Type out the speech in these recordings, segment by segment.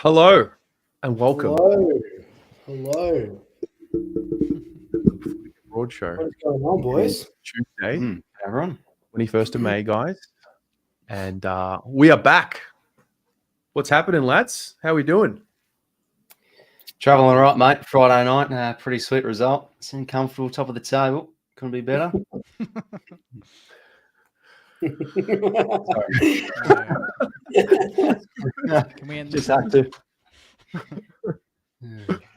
Hello and welcome Hello. Broad Show. What's going on, boys? Tuesday, Everyone. 21st of May, guys. And we are back. What's happening, lads? How we doing? Traveling all right, mate. Friday night, pretty sweet result. Sitting comfortable, top of the table. Couldn't be better. Can we end Just had to.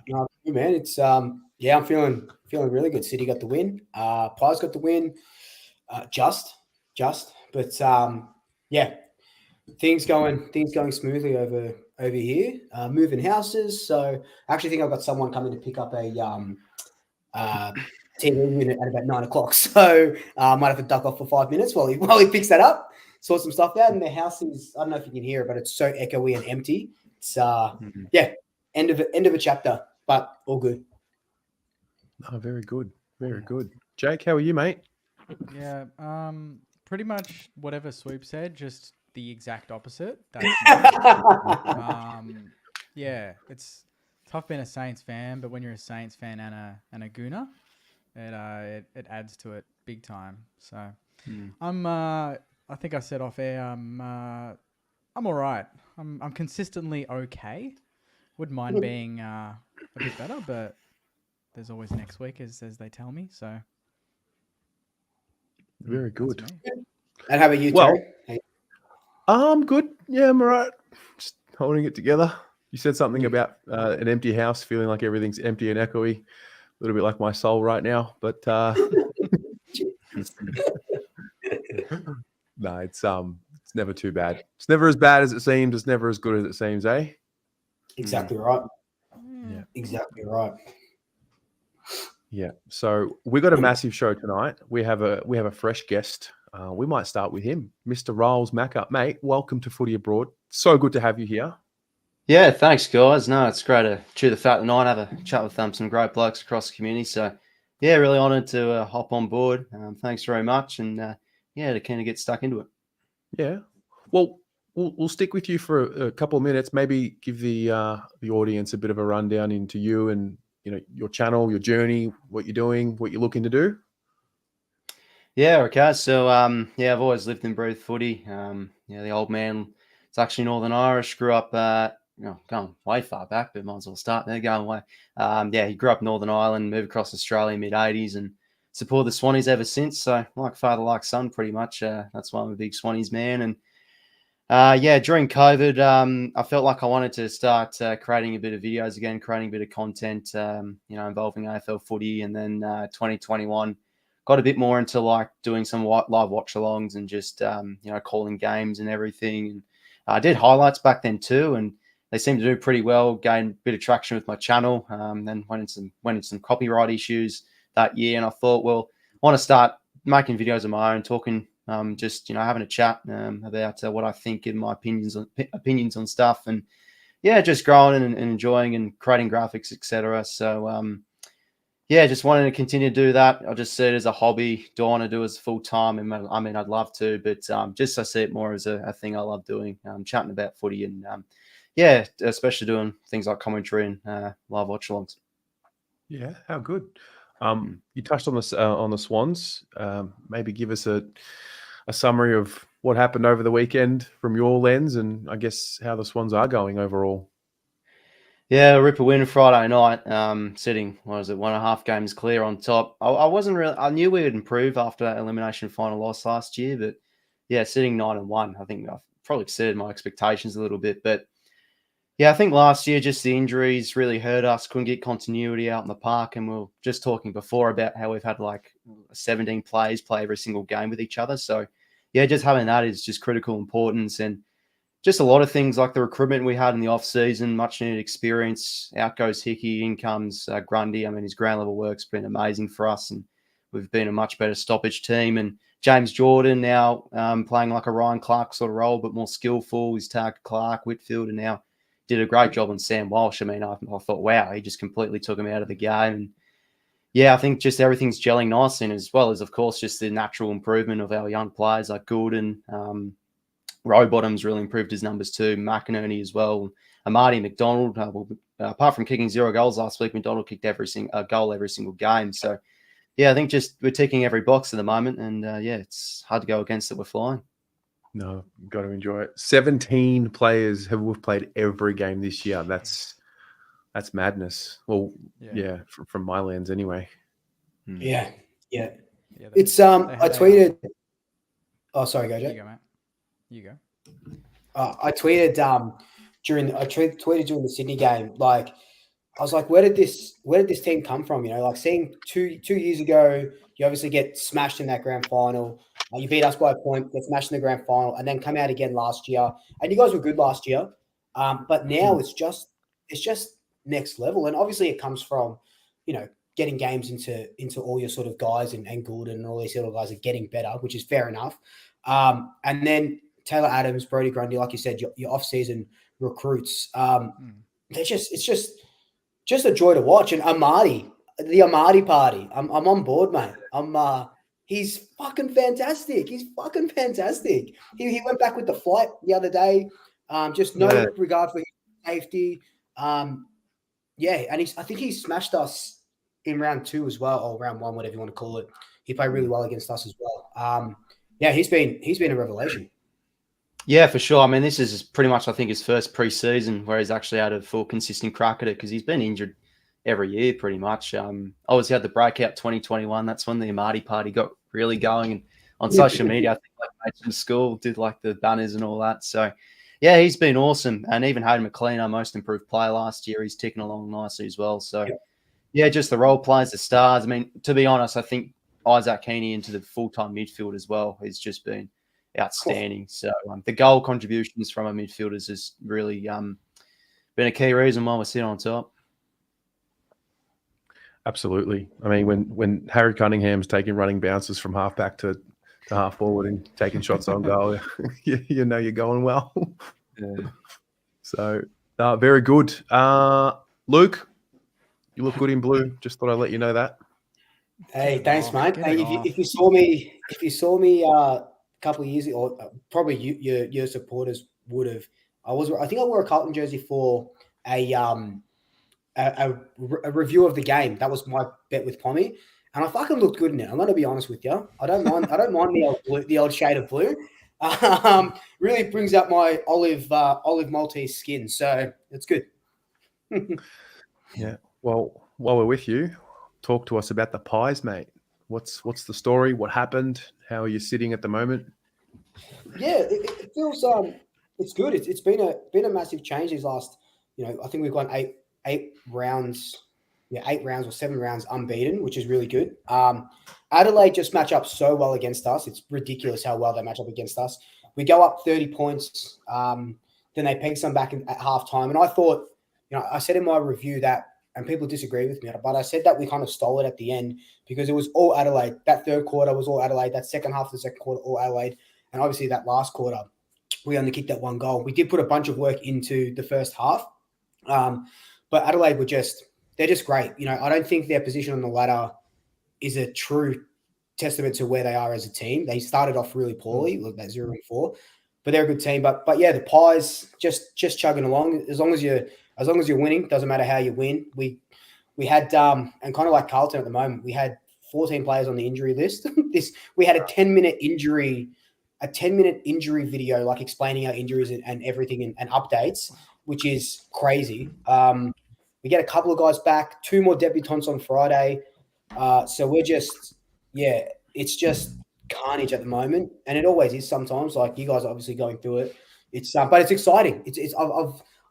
No, man, it's I'm feeling really good. City got the win. Pies got the win. Just, but things going smoothly over here. Moving houses, so I actually think I've got someone coming to pick up a TV unit at about 9 o'clock. So I might have to duck off for 5 minutes while he picks that up, sort some stuff out. And the house is, I don't know if you can hear it, but it's so echoey and empty. It's end of a chapter, but all good. Oh, very good. Very good. Jake, how are you, mate? Yeah, pretty much whatever Swoop said, just the exact opposite. That's it's tough being a Saints fan, but when you're a Saints fan and a Gooner, it adds to it big time. So I think I said off air, I'm all right. I'm consistently okay. Wouldn't mind being a bit better, but there's always next week, as they tell me. So very good. And how about you, Well, Terry? I'm good. Yeah, I'm all right. Just holding it together. You said something about an empty house, feeling like everything's empty and echoey. A little bit like my soul right now, but no, it's never too bad. It's never as bad as it seems. It's never as good as it seems, eh? Exactly right. Yeah, exactly right. Yeah. So we got a massive show tonight. We have a fresh guest. We might start with him, Mr. Riles Macca. Mate, welcome to Footy Abroad. So good to have you here. Yeah, thanks, guys. No, it's great to chew the fat tonight, have a chat with some great blokes across the community. So, yeah, really honoured to hop on board. Thanks very much. And, to kind of get stuck into it. Yeah. Well, we'll stick with you for a couple of minutes, maybe give the audience a bit of a rundown into you and, your channel, your journey, what you're doing, what you're looking to do. Yeah, okay. So, I've always lived and breathed footy. The old man, it's actually Northern Irish, grew up, going way far back, but might as well start there, going way. He grew up in Northern Ireland, moved across Australia mid-'80s and supported the Swannies ever since. So, like father, like son, pretty much. That's why I'm a big Swannies man. And, during COVID, I felt like I wanted to start creating a bit of videos again, creating a bit of content, involving AFL footy. And then 2021, got a bit more into like doing some live watch-alongs and just, calling games and everything. And I did highlights back then too, and they seemed to do pretty well, gained a bit of traction with my channel. Then went into some copyright issues that year, and I thought, well, I want to start making videos of my own, talking, having a chat about what I think and my opinions on stuff, and just growing and enjoying and creating graphics, etc. So just wanting to continue to do that. I just see it as a hobby. Don't want to do it as full time. I mean, I'd love to, but I see it more as a thing I love doing, chatting about footy and especially doing things like commentary and live watch-alongs. Yeah, how good. You touched on the Swans. Maybe give us a summary of what happened over the weekend from your lens, and I guess how the Swans are going overall. Yeah, ripper win Friday night. Sitting, 1.5 games clear on top. I knew we would improve after that elimination final loss last year, but sitting 9-1, I think I've probably exceeded my expectations a little bit. But I think last year just the injuries really hurt us. Couldn't get continuity out in the park, and we were just talking before about how we've had like 17 players play every single game with each other. So just having that is just critical importance, and just a lot of things like the recruitment we had in the off-season, much needed experience. Out goes Hickey, in comes Grundy. I mean, his ground level work's been amazing for us, and we've been a much better stoppage team. And James Jordan now playing like a Ryan Clark sort of role, but more skillful. He's tagged Clark, Whitfield, and now did a great job on Sam Walsh. I mean, I thought, wow, he just completely took him out of the game. And I think just everything's gelling nice, and as well as, of course, just the natural improvement of our young players like Goulden. Rowbottom's really improved his numbers too. McInerney as well. Amadi McDonald. Apart from kicking 0 goals last week, McDonald kicked a goal every single game. So, yeah, I think just we're ticking every box at the moment. And, it's hard to go against it. We're flying. No, got to enjoy it. 17 players have played every game this year. That's madness. Well, yeah, from my lens anyway. Yeah. Yeah, It's I tweeted. Oh, sorry, go, Jake. You go, mate. You go. I tweeted tweeted during the Sydney game. Like, I was like, where did this team come from? You know, like seeing two years ago, you obviously get smashed in that grand final. You beat us by a point, get smashed in the grand final, and then come out again last year. And you guys were good last year, but now it's just next level. And obviously, it comes from, you know, getting games into all your sort of guys and Gordon and all these little guys are getting better, which is fair enough. And then Taylor Adams, Brodie Grundy, like you said, your off-season recruits. It's just a joy to watch. And the Amadi party, I'm on board, mate. He's fucking fantastic. He went back with the flight the other day. Just no regard for his safety. And I think he smashed us in round 2 as well, or round 1, whatever you want to call it. He played really well against us as well. He's been a revelation. Yeah, for sure. I mean, this is pretty much, I think, his first pre-season where he's actually had a full consistent crack at it because he's been injured every year pretty much. Obviously had the breakout 2021. That's when the Amadi party got really going. And on social media, I think like mates from school did like the banners and all that. So, yeah, he's been awesome. And even Hayden McLean, our most improved player last year, he's ticking along nicely as well. So, yeah, just the role players, the stars. I mean, to be honest, I think Isaac Heaney into the full-time midfield as well has just been outstanding. So the goal contributions from our midfielders has really been a key reason why we're sitting on top. Absolutely. I mean, when Harry Cunningham's taking running bounces from halfback to half forward and taking shots on goal, you know you're going well. Yeah. So, very good. Luke, you look good in blue. Just thought I'd let you know that. Hey, thanks, mate. Hey, if you saw me a couple of years ago, or probably your supporters would have. I think I wore a Carlton jersey for a review of the game. That was my bet with Pommy, and I fucking looked good in it. I'm going to be honest with you. I don't mind the old shade of blue. Really brings out my olive Maltese skin, so it's good. Yeah. Well, while we're with you, talk to us about the Pies, mate. What's the story? What happened? How are you sitting at the moment? Yeah, it feels it's good. It's been a massive change these last. I think we've gone eight rounds. Yeah, 8 rounds or 7 rounds unbeaten, which is really good. Adelaide just match up so well against us. It's ridiculous how well they match up against us. We go up 30 points, then they peg some back at halftime. And I thought, I said in my review that, and people disagree with me, but I said that we kind of stole it at the end because it was all Adelaide. That third quarter was all Adelaide. That second half of the second quarter, all Adelaide. And obviously that last quarter, we only kicked that 1 goal. We did put a bunch of work into the first half. But Adelaide they're just great. I don't think their position on the ladder is a true testament to where they are as a team. They started off really poorly, like that 0-4, but they're a good team. But yeah, the Pies just chugging along. As long as you're winning, doesn't matter how you win. We had and kind of like Carlton at the moment, we had 14 players on the injury list. We had a 10-minute injury video, like explaining our injuries and everything and updates, which is crazy. We get a couple of guys back, 2 more debutants on Friday. So it's just carnage at the moment. And it always is sometimes, like you guys are obviously going through it. But it's exciting.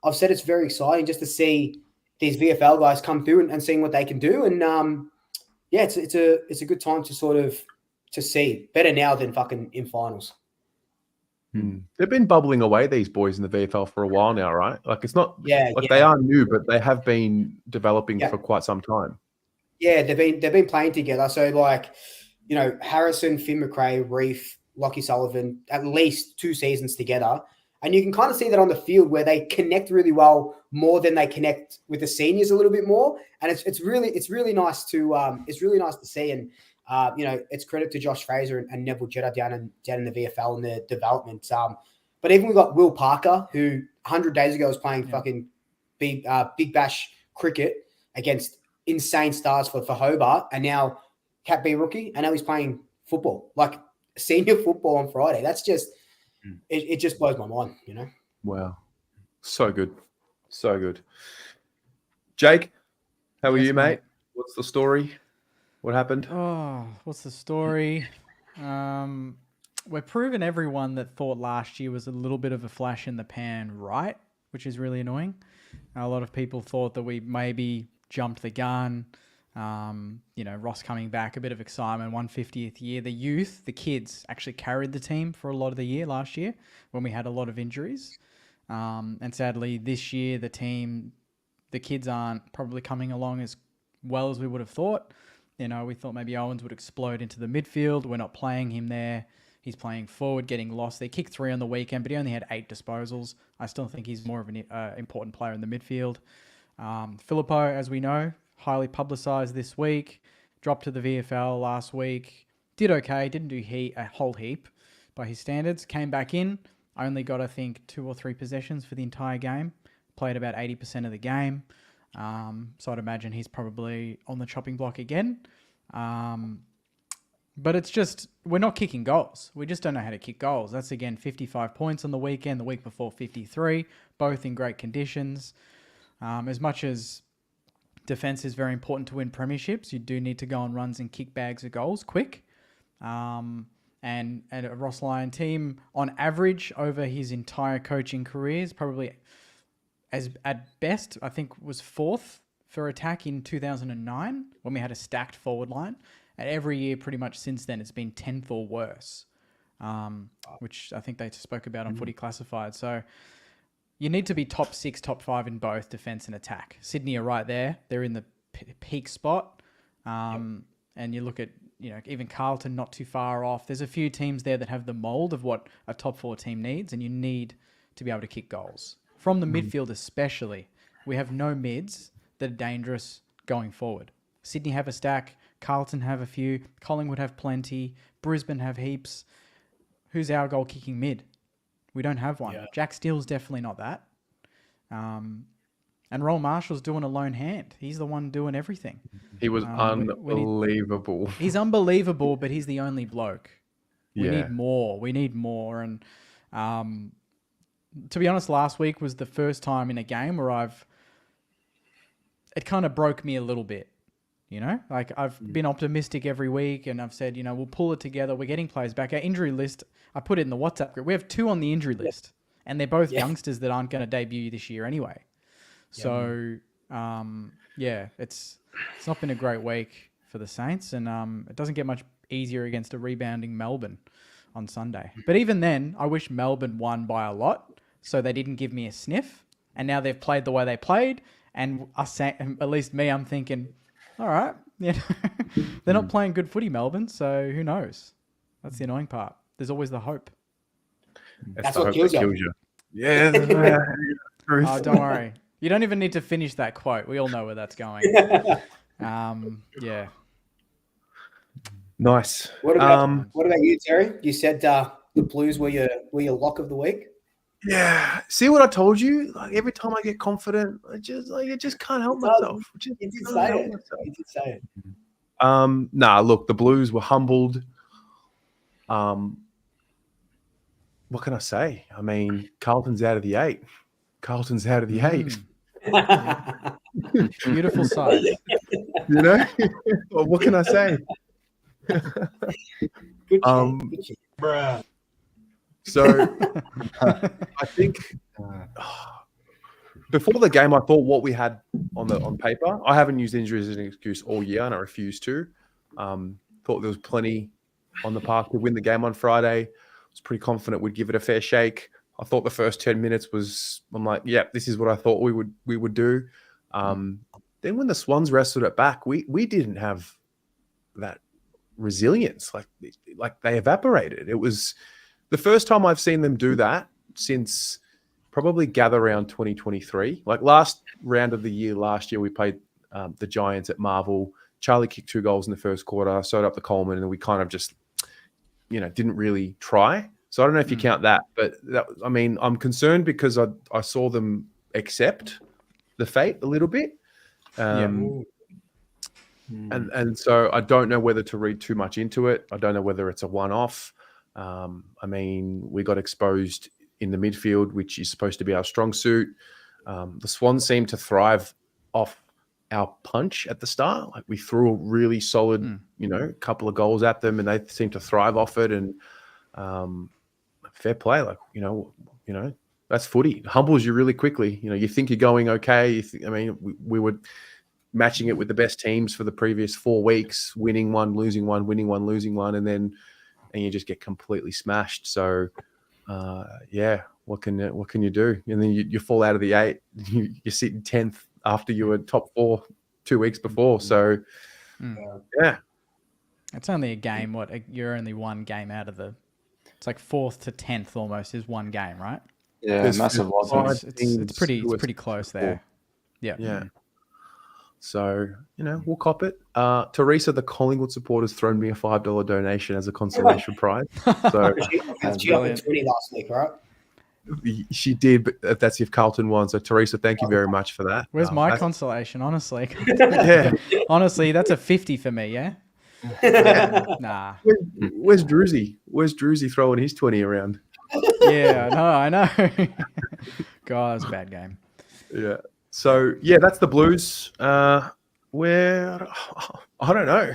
I've said it's very exciting just to see these VFL guys come through and seeing what they can do. And it's a good time to see. Better now than fucking in finals. They've been bubbling away, these boys in the VFL for a while now, right? Like it's not they are new, but they have been developing for quite some time. Yeah, they've been playing together. So Harrison, Finn McRae, Reef, Lockie Sullivan, at least 2 seasons together. And you can kind of see that on the field where they connect really well, more than they connect with the seniors a little bit more. And it's really nice to see. And it's credit to Josh Fraser and Neville Jetta down in the VFL and the development. But even we got Will Parker, who 100 days ago was playing Yeah. fucking big bash cricket against insane stars for Hobart, and now Cat B rookie, and now he's playing football, like senior football on Friday. That's just it just blows my mind, you know. Wow. So good. So good. Jake, how are Yes, you, mate? What's the story? What happened? Oh, what's the story? We're proving everyone that thought last year was a little bit of a flash in the pan right, which is really annoying. A lot of people thought that we maybe jumped the gun. Ross coming back, a bit of excitement, 150th year. The youth, the kids actually carried the team for a lot of the year last year when we had a lot of injuries. And sadly, this year, the kids aren't probably coming along as well as we would have thought. We thought maybe Owens would explode into the midfield. We're not playing him there. He's playing forward, getting lost. They kicked 3 on the weekend, but he only had 8 disposals. I still think he's more of an important player in the midfield. Filippo, as we know, highly publicised this week. Dropped to the VFL last week. Did okay. Didn't do a whole heap by his standards. Came back in. Only got, I think, 2 or 3 possessions for the entire game. Played about 80% of the game. So I'd imagine he's probably on the chopping block again. But it's just, we're not kicking goals. We just don't know how to kick goals. That's, again, 55 points on the weekend. The week before, 53. Both in great conditions. As much as defense is very important to win premierships, you do need to go on runs and kick bags of goals quick. And a Ross Lyon team, on average, over his entire coaching career, is probably, as at best, I think was 4th for attack in 2009 when we had a stacked forward line. And every year, pretty much since then, it's been 10th or worse, which I think they spoke about on Footy Classified. So you need to be top 6, top 5 in both defence and attack. Sydney are right there. They're in the peak spot. And you look at, even Carlton not too far off. There's a few teams there that have the mould of what a top 4 team needs, and you need to be able to kick goals. From the midfield especially, we have no mids that are dangerous going forward. Sydney have a stack. Carlton have a few. Collingwood have plenty. Brisbane have heaps. Who's our goal-kicking mid? We don't have one. Yeah. Jack Steele's definitely not that. And Roll Marshall's doing a lone hand. He's the one doing everything. He was unbelievable. He's unbelievable, but he's the only bloke. We need more. We need more. And to be honest, last week was the first time in a game where it kind of broke me a little bit. Like I've been optimistic every week, and I've said, we'll pull it together. We're getting players back. Our injury list, I put it in the WhatsApp group. We have 2 on the injury list, and they're both youngsters that aren't going to debut this year anyway. So, it's not been a great week for the Saints, and it doesn't get much easier against a rebounding Melbourne on Sunday. But even then, I wish Melbourne won by a lot, so they didn't give me a sniff. And now they've played the way they played, and at least me, I'm thinking, all right, they're not playing good footy, Melbourne, so who knows? That's the annoying part. There's always the hope. That's what kills you. Yeah. Oh, don't worry. You don't even need to finish that quote. We all know where that's going. Yeah. Nice. What about you, Terry? You said the Blues were your lock of the week. Yeah. See what I told you? Like every time I get confident, I just can't help myself. You did say it. Look, the Blues were humbled. What can I say? I mean, Carlton's out of the 8. Beautiful sight. Well, what can I say? Good So I think before the game, I thought what we had on paper. I haven't used injuries as an excuse all year, and I refuse to. Thought there was plenty on the park to win the game on Friday. Was pretty confident we'd give it a fair shake. I thought the first 10 minutes I'm like, yeah, this is what I thought we would do. Then when the Swans wrestled it back, we didn't have that resilience. Like they evaporated. It was the first time I've seen them do that since probably Gather Round 2023. Like last round of the year, last year we played the Giants at Marvel. Charlie kicked 2 goals in the first quarter, sewed up the Coleman, and we kind of just, didn't really try. So I don't know if you count that, but I mean, I'm concerned because I saw them accept the fate a little bit. And so I don't know whether to read too much into it. I don't know whether it's a one-off. I mean, we got exposed in the midfield, which is supposed to be our strong suit. The Swans seem to thrive off our punch at the start. Like we threw a really solid, couple of goals at them, and they seem to thrive off it. And fair play, like that's footy. It humbles you really quickly. You think you're going okay. We were matching it with the best teams for the previous 4 weeks, winning one, losing one, winning one, losing one, and you just get completely smashed. So, what can you do? And then you fall out of the 8. You sit in 10th after you were top 4 2 weeks before. So, yeah, it's only a game. You're only one game out of it's like 4th to 10th almost is one game, right? Yeah, There's massive loss. It's pretty close there. Yeah. Yeah. So, we'll cop it. Teresa, the Collingwood supporters, thrown me a $5 donation as a consolation prize. So She got 20 last week, right? she did, but that's if Carlton won. So, Teresa, thank you very much for that. Where's my consolation, honestly? Yeah. Honestly, that's a 50 for me, yeah? Nah. Where's Druzy? Where's Druzy throwing his 20 around? Yeah, I know. God, it was a bad game. Yeah. So, that's the Blues. I don't know.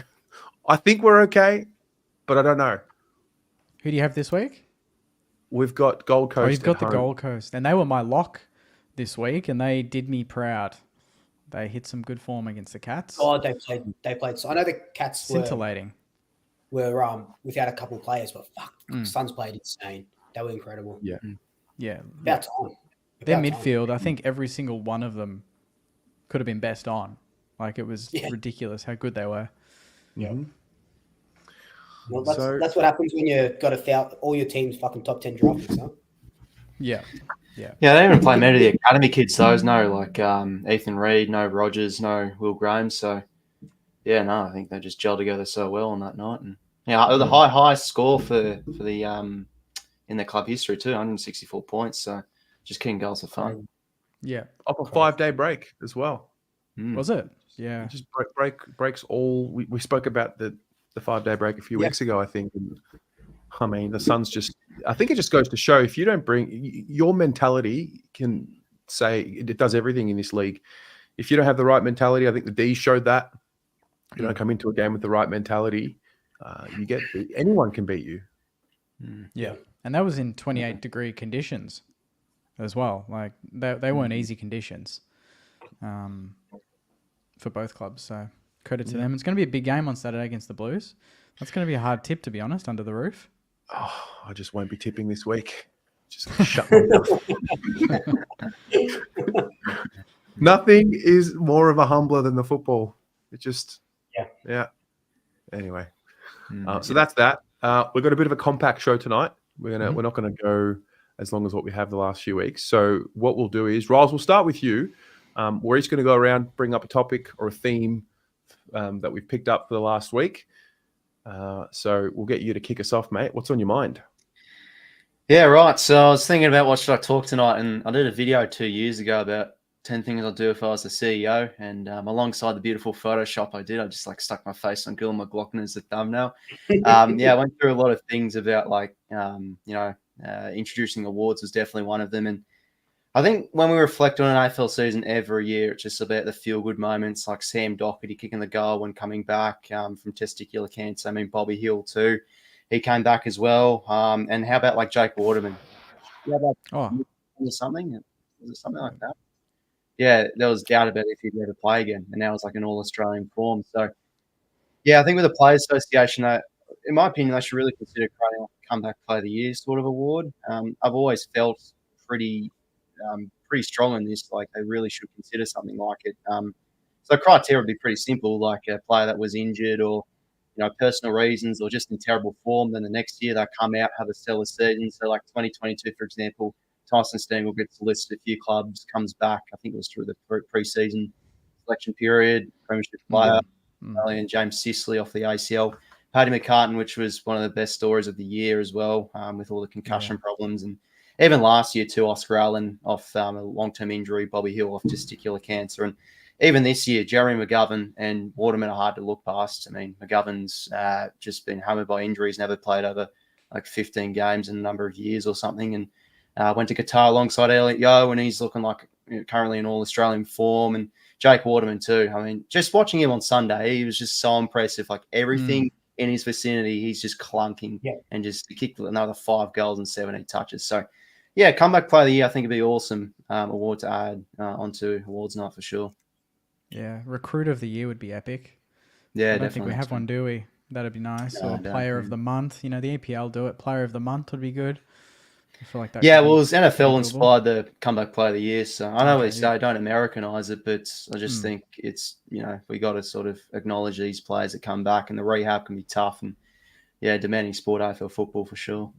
I think we're okay, but I don't know. Who do you have this week? We've got Gold Coast. You've got the Gold Coast. And they were my lock this week, and they did me proud. They hit some good form against the Cats. Oh, they played. So I know the Cats scintillating. Were without a couple of players, but Suns played insane. They were incredible. Yeah. Yeah. About time. Their midfield, I think every single one of them could have been best on. Like, it was ridiculous how good they were. Yeah. Well, that's what happens when you got to foul all your team's fucking top 10 draft picks, huh? Yeah. Yeah, they didn't even play many of the academy kids. Those no, Ethan Reid, no Rogers, no Will Graham. So, I think they just gelled together so well on that night. And it was the highest score for the in their club history too, 164 points. So, just kicking goals for fun. Yeah, off a 5-day break as well. Was it? Yeah, just breaks all. We spoke about the 5-day break a few weeks ago, I think. And, I mean, the Suns I think it just goes to show if you don't bring your mentality can say it does everything in this league. If you don't have the right mentality, I think the D's showed that. You don't come into a game with the right mentality, anyone can beat you. Yeah, and that was in 28-degree conditions as well. Like they weren't easy conditions for both clubs. So credit to them. It's going to be a big game on Saturday against the Blues. That's going to be a hard tip, to be honest, under the roof. Oh, I just won't be tipping this week. Just shut my mouth. Nothing is more of a humbler than the football. It just, yeah. Anyway, so that's that. We've got a bit of a compact show tonight. We're not gonna go as long as what we have the last few weeks. So what we'll do is, Riles, we'll start with you. We're each going to go around, bring up a topic or a theme that we've picked up for the last week. So we'll get you to kick us off, mate. What's on your mind? Yeah, right. So I was thinking about what should I talk tonight, and I did a video 2 years ago about 10 things I'd do if I was the CEO. And alongside the beautiful Photoshop I did, I just stuck my face on Gil McLaughlin as the thumbnail. I went through a lot of things about introducing awards was definitely one of them. And I think when we reflect on an AFL season every year, it's just about the feel-good moments, like Sam Doherty kicking the goal when coming back from testicular cancer. I mean, Bobby Hill too. He came back as well. And how about Jake Waterman? Something? Was it something like that? Yeah, there was doubt about if he'd ever play again. And now it's an all-Australian form. So, I think with the Players Association, in my opinion, they should really consider creating a comeback player of the year sort of award. I've always felt pretty strong on this. They really should consider something like it. So the criteria would be pretty simple, like a player that was injured or, personal reasons or just in terrible form. Then the next year they come out, have a stellar season. So 2022, for example, Tyson Stengel gets listed a few clubs, comes back. I think it was through the pre-season selection period, premiership player, and James Sicily off the ACL. Paddy McCartan, which was one of the best stories of the year as well, with all the concussion problems. And even last year too, Oscar Allen off a long-term injury, Bobby Hill off testicular cancer. And even this year, Jeremy McGovern and Waterman are hard to look past. I mean, McGovern's just been hammered by injuries, never played over like 15 games in a number of years or something. And went to Qatar alongside Elliot Yeo, and he's looking like currently in all-Australian form. And Jake Waterman too. I mean, just watching him on Sunday, he was just so impressive. Like everything in his vicinity, he's just clunking and just kicked another 5 goals and 17 touches. So, yeah, comeback player of the year, I think it'd be awesome award to add onto awards night for sure. Yeah, recruit of the year would be epic. Yeah, I don't definitely. think we have one, do we? That'd be nice. No, or player of the month. You know, the EPL do it. Player of the month would be good. I feel like that. Yeah, well, it was NFL inspired the comeback player of the year. So I know we say don't Americanize it, but I just think it's, we got to sort of acknowledge these players that come back, and the rehab can be tough. And yeah, demanding sport AFL football for sure.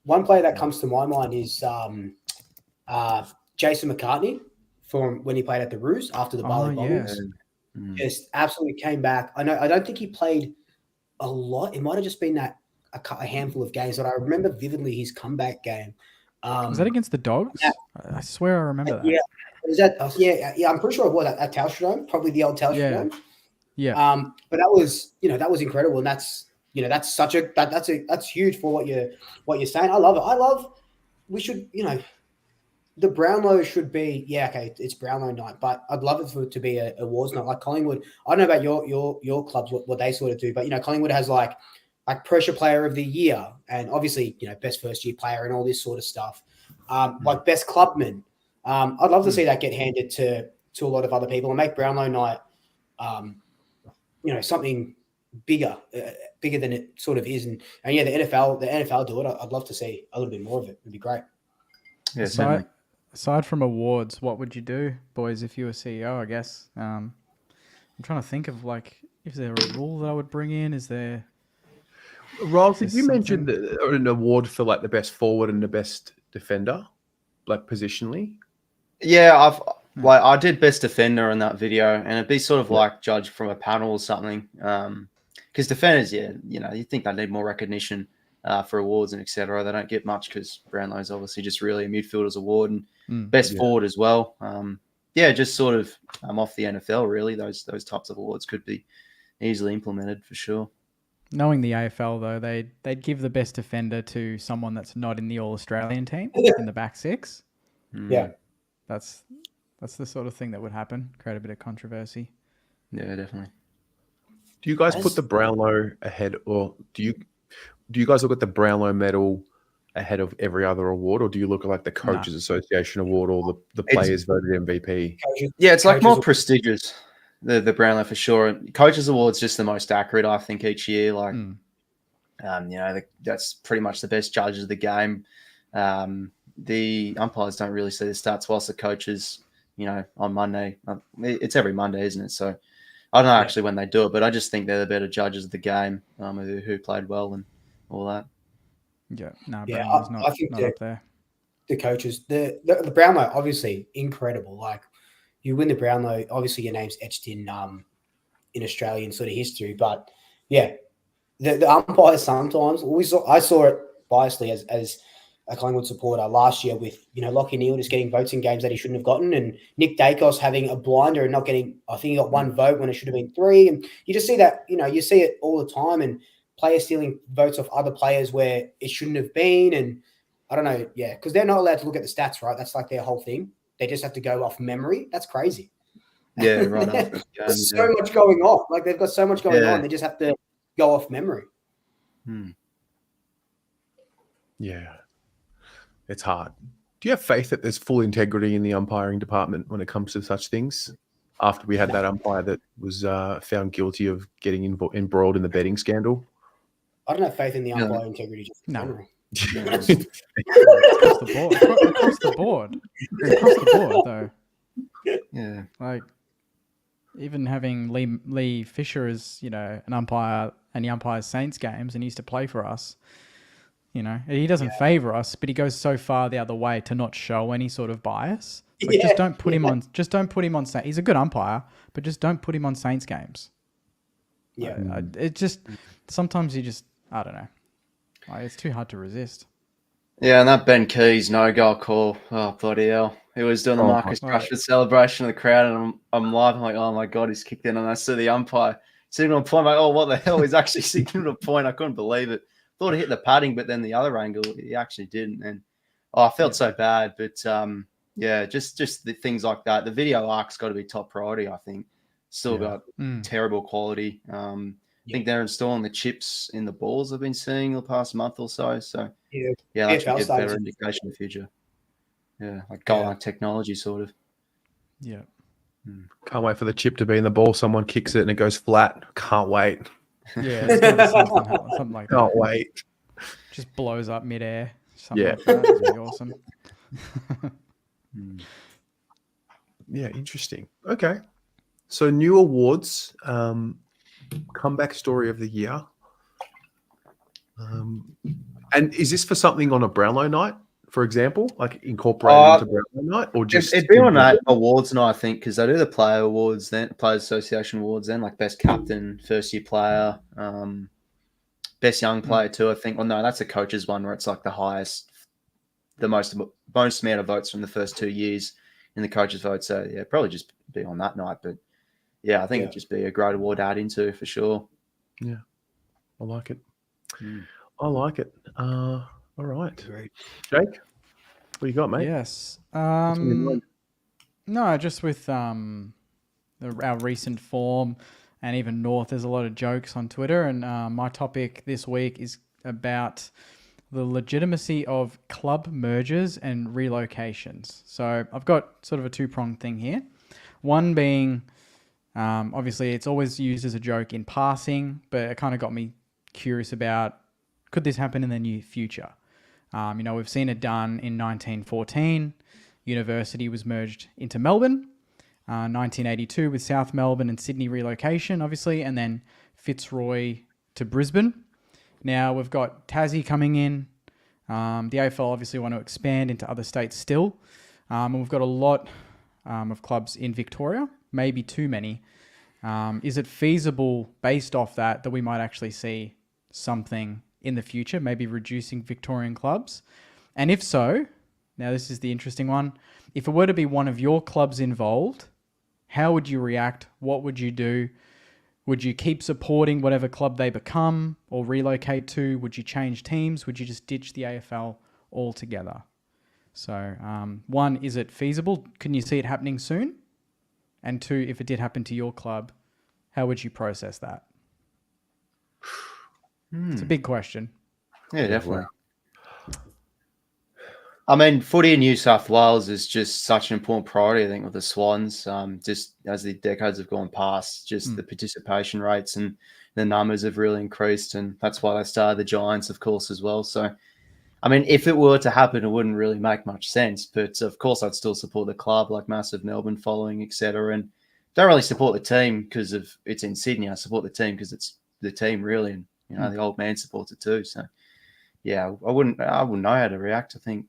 One player that comes to my mind is Jason McCartney from when he played at the Roos after the Bali Bombings. Just absolutely came back. I don't think he played a lot. It might have just been that a handful of games, but I remember vividly his comeback game. Was that against the Dogs? Yeah. I swear I remember that. Yeah, was that? Yeah. I'm pretty sure it was at Telstra Dome, probably the old Telstra Dome. Yeah. But that was incredible, and that's that's huge for what you're saying. I love it. We should, the Brownlow should be, it's Brownlow night, but I'd love it for it to be a awards night like Collingwood. I don't know about your clubs, what they sort of do, but Collingwood has like pressure player of the year, and obviously best first year player and all this sort of stuff, like best clubman. I'd love to see that get handed to a lot of other people and make Brownlow night something bigger than it sort of is. And the NFL do it. I'd love to see a little bit more of it. It'd be great. Yeah, aside from awards, what would you do, boys, if you were CEO, I guess? I'm trying to think of is there a rule that I would bring in? Is there... Riles, did you mention an award for the best forward and the best defender, positionally? Yeah, I did best defender in that video, and it'd be sort of judged from a panel or something. Because defenders, you think they need more recognition for awards and etc. They don't get much because Brownlow is obviously just really a midfielder's award, and best forward as well. Just sort of off the NFL really. Those types of awards could be easily implemented for sure. Knowing the AFL though, they'd give the best defender to someone that's not in the All-Australian team in the back six. Yeah, that's the sort of thing that would happen. Create a bit of controversy. Yeah, definitely. Do you guys put the Brownlow ahead, or do you guys look at the Brownlow medal ahead of every other award, or do you look at the Coaches Association award or the players voted MVP? Yeah, it's more prestigious. The Brownlow for sure. Coaches Award's just the most accurate, I think, each year. That's pretty much the best judges of the game. The umpires don't really see the stats, whilst the coaches, on Monday, it's every Monday, isn't it? So I don't know actually when they do it, but I just think they're the better judges of the game, who played well and all that. Yeah, Brownlow's not up there. The coaches, the Brownlow, obviously incredible. You win the Brownlow, obviously your name's etched in Australian sort of history. But the umpires sometimes I saw it biasly as a Collingwood supporter last year with Lachie Neale just getting votes in games that he shouldn't have gotten, and Nick Dacos having a blinder and not getting. I think he got 1 vote when it should have been 3, and you just see that you see it all the time, and players stealing votes off other players where it shouldn't have been, and I don't know, because they're not allowed to look at the stats, right? That's their whole thing. They just have to go off memory. That's crazy. Yeah, right. There's so much going on. They've got so much going on. They just have to go off memory. Yeah. It's hard. Do you have faith that there's full integrity in the umpiring department when it comes to such things? After we had that umpire that was found guilty of getting embroiled in the betting scandal? I don't have faith in the umpire integrity. Across the board, though. Yeah. Even having Lee Fisher as an umpire, and he umpires Saints games and he used to play for us. He doesn't favour us, but he goes so far the other way to not show any sort of bias. Just don't put him on. Just don't put him on. He's a good umpire, but just don't put him on Saints games. Yeah. It just sometimes you just I don't know. Like, it's too hard to resist. Yeah, and that Ben Keys no-goal call. Oh, bloody hell. He was doing the Oh, Marcus Rashford celebration of the crowd, and I'm live. I'm like, oh, my God, he's kicked in. And I see the umpire signal a point. I'm like, oh, what the hell? He's actually signaling a point. I couldn't believe it. Thought he hit the padding, but then the other angle, he actually didn't. And I felt so bad. But, yeah, just the things like that. The video arc's got to be top priority, I think. Still got terrible quality. I think they're installing the chips in the balls I've been seeing the past month or so. So, yeah, that should give better indication in the future. Yeah, like goal line technology, sort of. Yeah. Can't wait for the chip to be in the ball. Someone kicks it and it goes flat. Can't wait. Yeah, it's gonna be something like that. Can't wait. Just blows up midair. Something like that. It's pretty awesome. Yeah, interesting. Okay. So new awards, comeback story of the year. And is this for something on a Brownlow night, for example, like incorporated into Brownlow night, or just it'd be on that awards night, I think, because they do the player awards, then Players Association awards, then like best captain, first year player, best young player too. I think. Well, no, that's a coach's one where it's like the highest, the most amount of votes from the first 2 years in the coach's vote. So yeah, probably just be on that night, but. Yeah, I think it'd just be a great award to add into for sure. Yeah, I like it. I like it. All right. Great. Jake, what you got, mate? Yes. No, just with our recent form and even North, there's a lot of jokes on Twitter. And my topic this week is about the legitimacy of club mergers and relocations. So I've got sort of a two-pronged thing here. One being... obviously, it's always used as a joke in passing, but it kind of got me curious about, could this happen in the near future? We've seen it done in 1914. University was merged into Melbourne. 1982 with South Melbourne and Sydney relocation, obviously, and then Fitzroy to Brisbane. Now we've got Tassie coming in. The AFL obviously want to expand into other states still. And we've got a lot of clubs in Victoria. Maybe too many. Is it feasible based off that we might actually see something in the future, maybe reducing Victorian clubs? And if so, now this is the interesting one. If it were to be one of your clubs involved, how would you react? What would you do? Would you keep supporting whatever club they become or relocate to? Would you change teams? Would you just ditch the AFL altogether? So, one, is it feasible? Can you see it happening soon? And two, if it did happen to your club, how would you process that? It's a big question. Yeah, definitely. I mean, footy in New South Wales is just such an important priority, I think, with the Swans. Just as the decades have gone past, just the participation rates and the numbers have really increased. And that's why they started the Giants, of course, as well. So, I mean, if it were to happen, it wouldn't really make much sense. But of course, I'd still support the club, like massive Melbourne following, etc. And don't really support the team because of it's in Sydney. I support the team because it's the team, really, and the old man supports it too. So, yeah, I wouldn't know how to react. I think,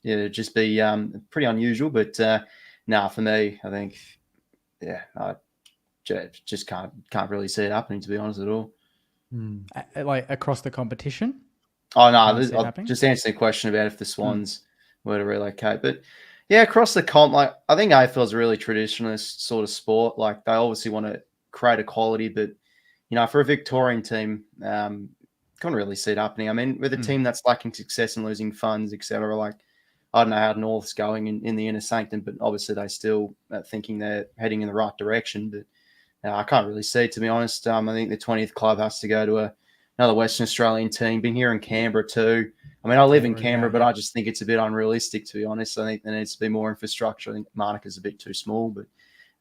it'd just be pretty unusual. But for me, I think, I just can't really see it happening, to be honest, at all. Like across the competition. Oh, no, I'll just answer the question about if the Swans were to relocate. But, yeah, across the comp, like I think AFL is a really traditionalist sort of sport. Like they obviously want to create equality, but, for a Victorian team, can't really see it happening. I mean, with a team that's lacking success and losing funds, etc., like I don't know how North's going in the inner sanctum, but obviously they still thinking they're heading in the right direction. But I can't really see it, to be honest. I think the 20th club has to go to another Western Australian team. Been here in Canberra too. I mean, I live in Canberra, but I just think it's a bit unrealistic, to be honest. I think there needs to be more infrastructure. I think Monaca's a bit too small. But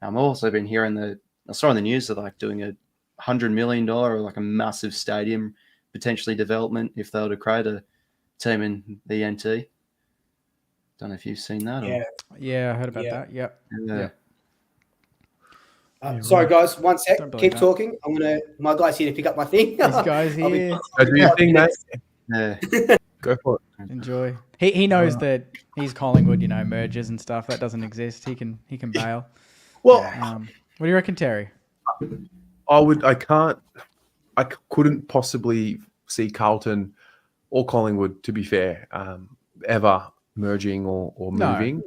I've also been hearing I saw in the news that like doing $100 million or like a massive stadium potentially development if they were to create a team in the NT. Don't know if you've seen that. Yeah, I heard about that. Yep. Yeah. Sorry, guys. One sec. Keep talking. My guy's here to pick up my thing. This guy's here. Do your thing, mate. Yeah. Go for it. Enjoy. He knows that he's Collingwood, mergers and stuff. That doesn't exist. He can bail. Well, what do you reckon, Terry? I couldn't possibly see Carlton or Collingwood, to be fair, ever merging or No. moving.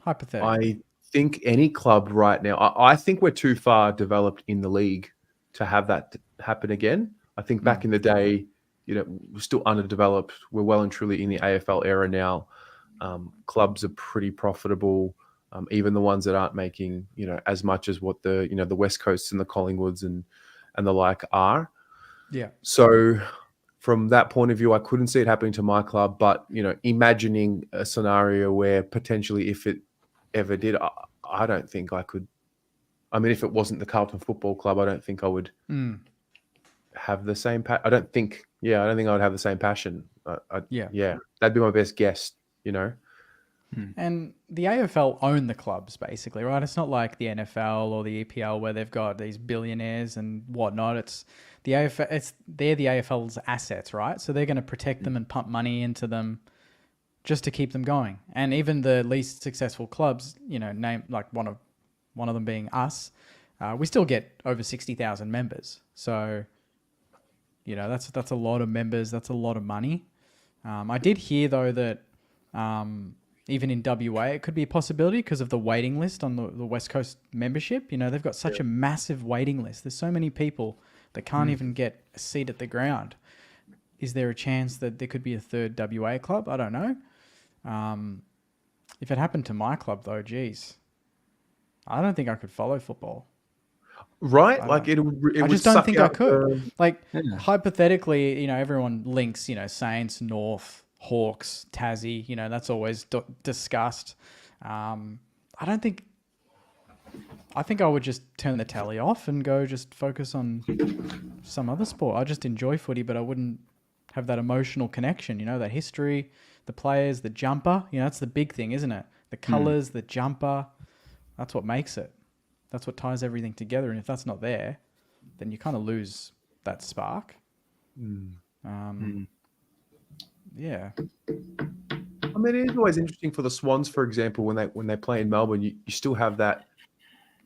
Hypothetically. I think any club right now, I think we're too far developed in the league to have that happen again. I think back in the day, we're still underdeveloped. We're well and truly in the AFL era now. Clubs are pretty profitable, even the ones that aren't making, as much as what the West Coasts and the Collingwoods and the like are. Yeah. So from that point of view, I couldn't see it happening to my club, but, imagining a scenario where potentially if it ever did, I don't think I could. I mean, if it wasn't the Carlton Football Club, I don't think I would have the same. I don't think I would have the same passion. Yeah, that'd be my best guess. And the AFL own the clubs basically, right? It's not like the NFL or the EPL where they've got these billionaires and whatnot. It's the AFL. They're the AFL's assets, right? So they're going to protect them and pump money into them just to keep them going. And even the least successful clubs, name like one of them being us, we still get over 60,000 members. So, that's a lot of members. That's a lot of money. I did hear though that even in WA, it could be a possibility because of the waiting list on the West Coast membership. They've got such a massive waiting list. There's so many people that can't even get a seat at the ground. Is there a chance that there could be a third WA club? I don't know. If it happened to my club though, geez, I don't think I could follow football. Right? Like it I would just don't suck think I out could. Hypothetically, everyone links, Saints, North, Hawks, Tassie, that's always discussed. I think I would just turn the tally off and go just focus on some other sport. I just enjoy footy, but I wouldn't have that emotional connection, that history, the players, the jumper. That's the big thing, isn't it? The colours, the jumper. That's what makes it. That's what ties everything together. And if that's not there, then you kind of lose that spark. Yeah. I mean, it is always interesting for the Swans, for example, when they play in Melbourne, you still have that,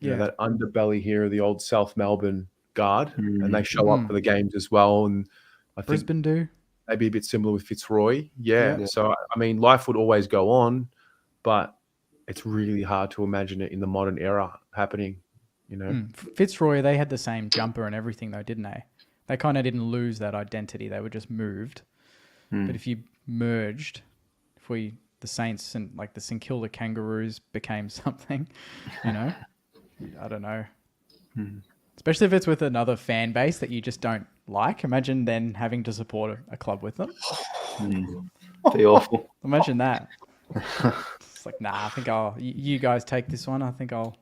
that underbelly here of the old South Melbourne guard, and they show up for the games as well. And I think Brisbane do. maybe a bit similar with Fitzroy. Yeah. So, I mean, life would always go on, but it's really hard to imagine it in the modern era happening, Fitzroy, they had the same jumper and everything though, didn't they? They kind of didn't lose that identity. They were just moved. But if you merged, the Saints and like the St Kilda Kangaroos became something, I don't know. Especially if it's with another fan base that you just don't like. Imagine then having to support a club with them. Be awful. Imagine that. It's like, nah, I think you guys take this one. I think I'll.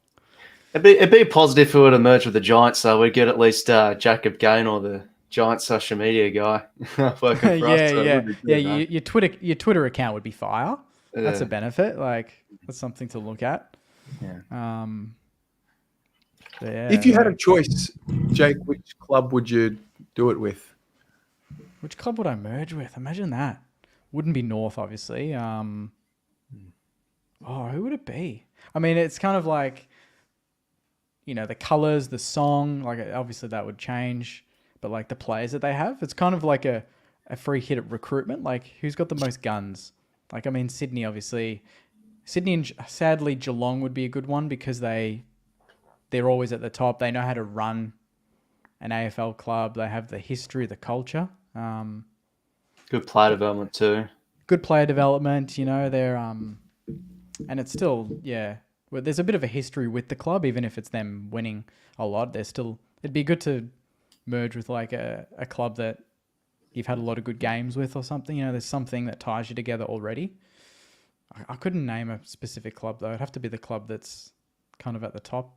It'd be positive if we were to merge with the Giants, so we'd get at least Jacob Gaynor, the Giants social media guy, working for us. Your Twitter account would be fire. That's a benefit. Like that's something to look at. Yeah. If you had a choice, Jake, which club would you do it with? Which club would I merge with? Imagine that. Wouldn't be North, obviously. Who would it be? I mean, it's kind of like, the colours, the song, like obviously that would change, but like the players that they have, it's kind of like a free hit at recruitment. Like who's got the most guns? Like, I mean, Sydney, obviously. Sydney and sadly Geelong would be a good one because they're always at the top. They know how to run an AFL club. They have the history, the culture. Good player development too. Good player development, they're and it's still, well, there's a bit of a history with the club, even if it's them winning a lot. It'd be good to merge with like a club that you've had a lot of good games with or something. There's something that ties you together already. I couldn't name a specific club though. It'd have to be the club that's kind of at the top,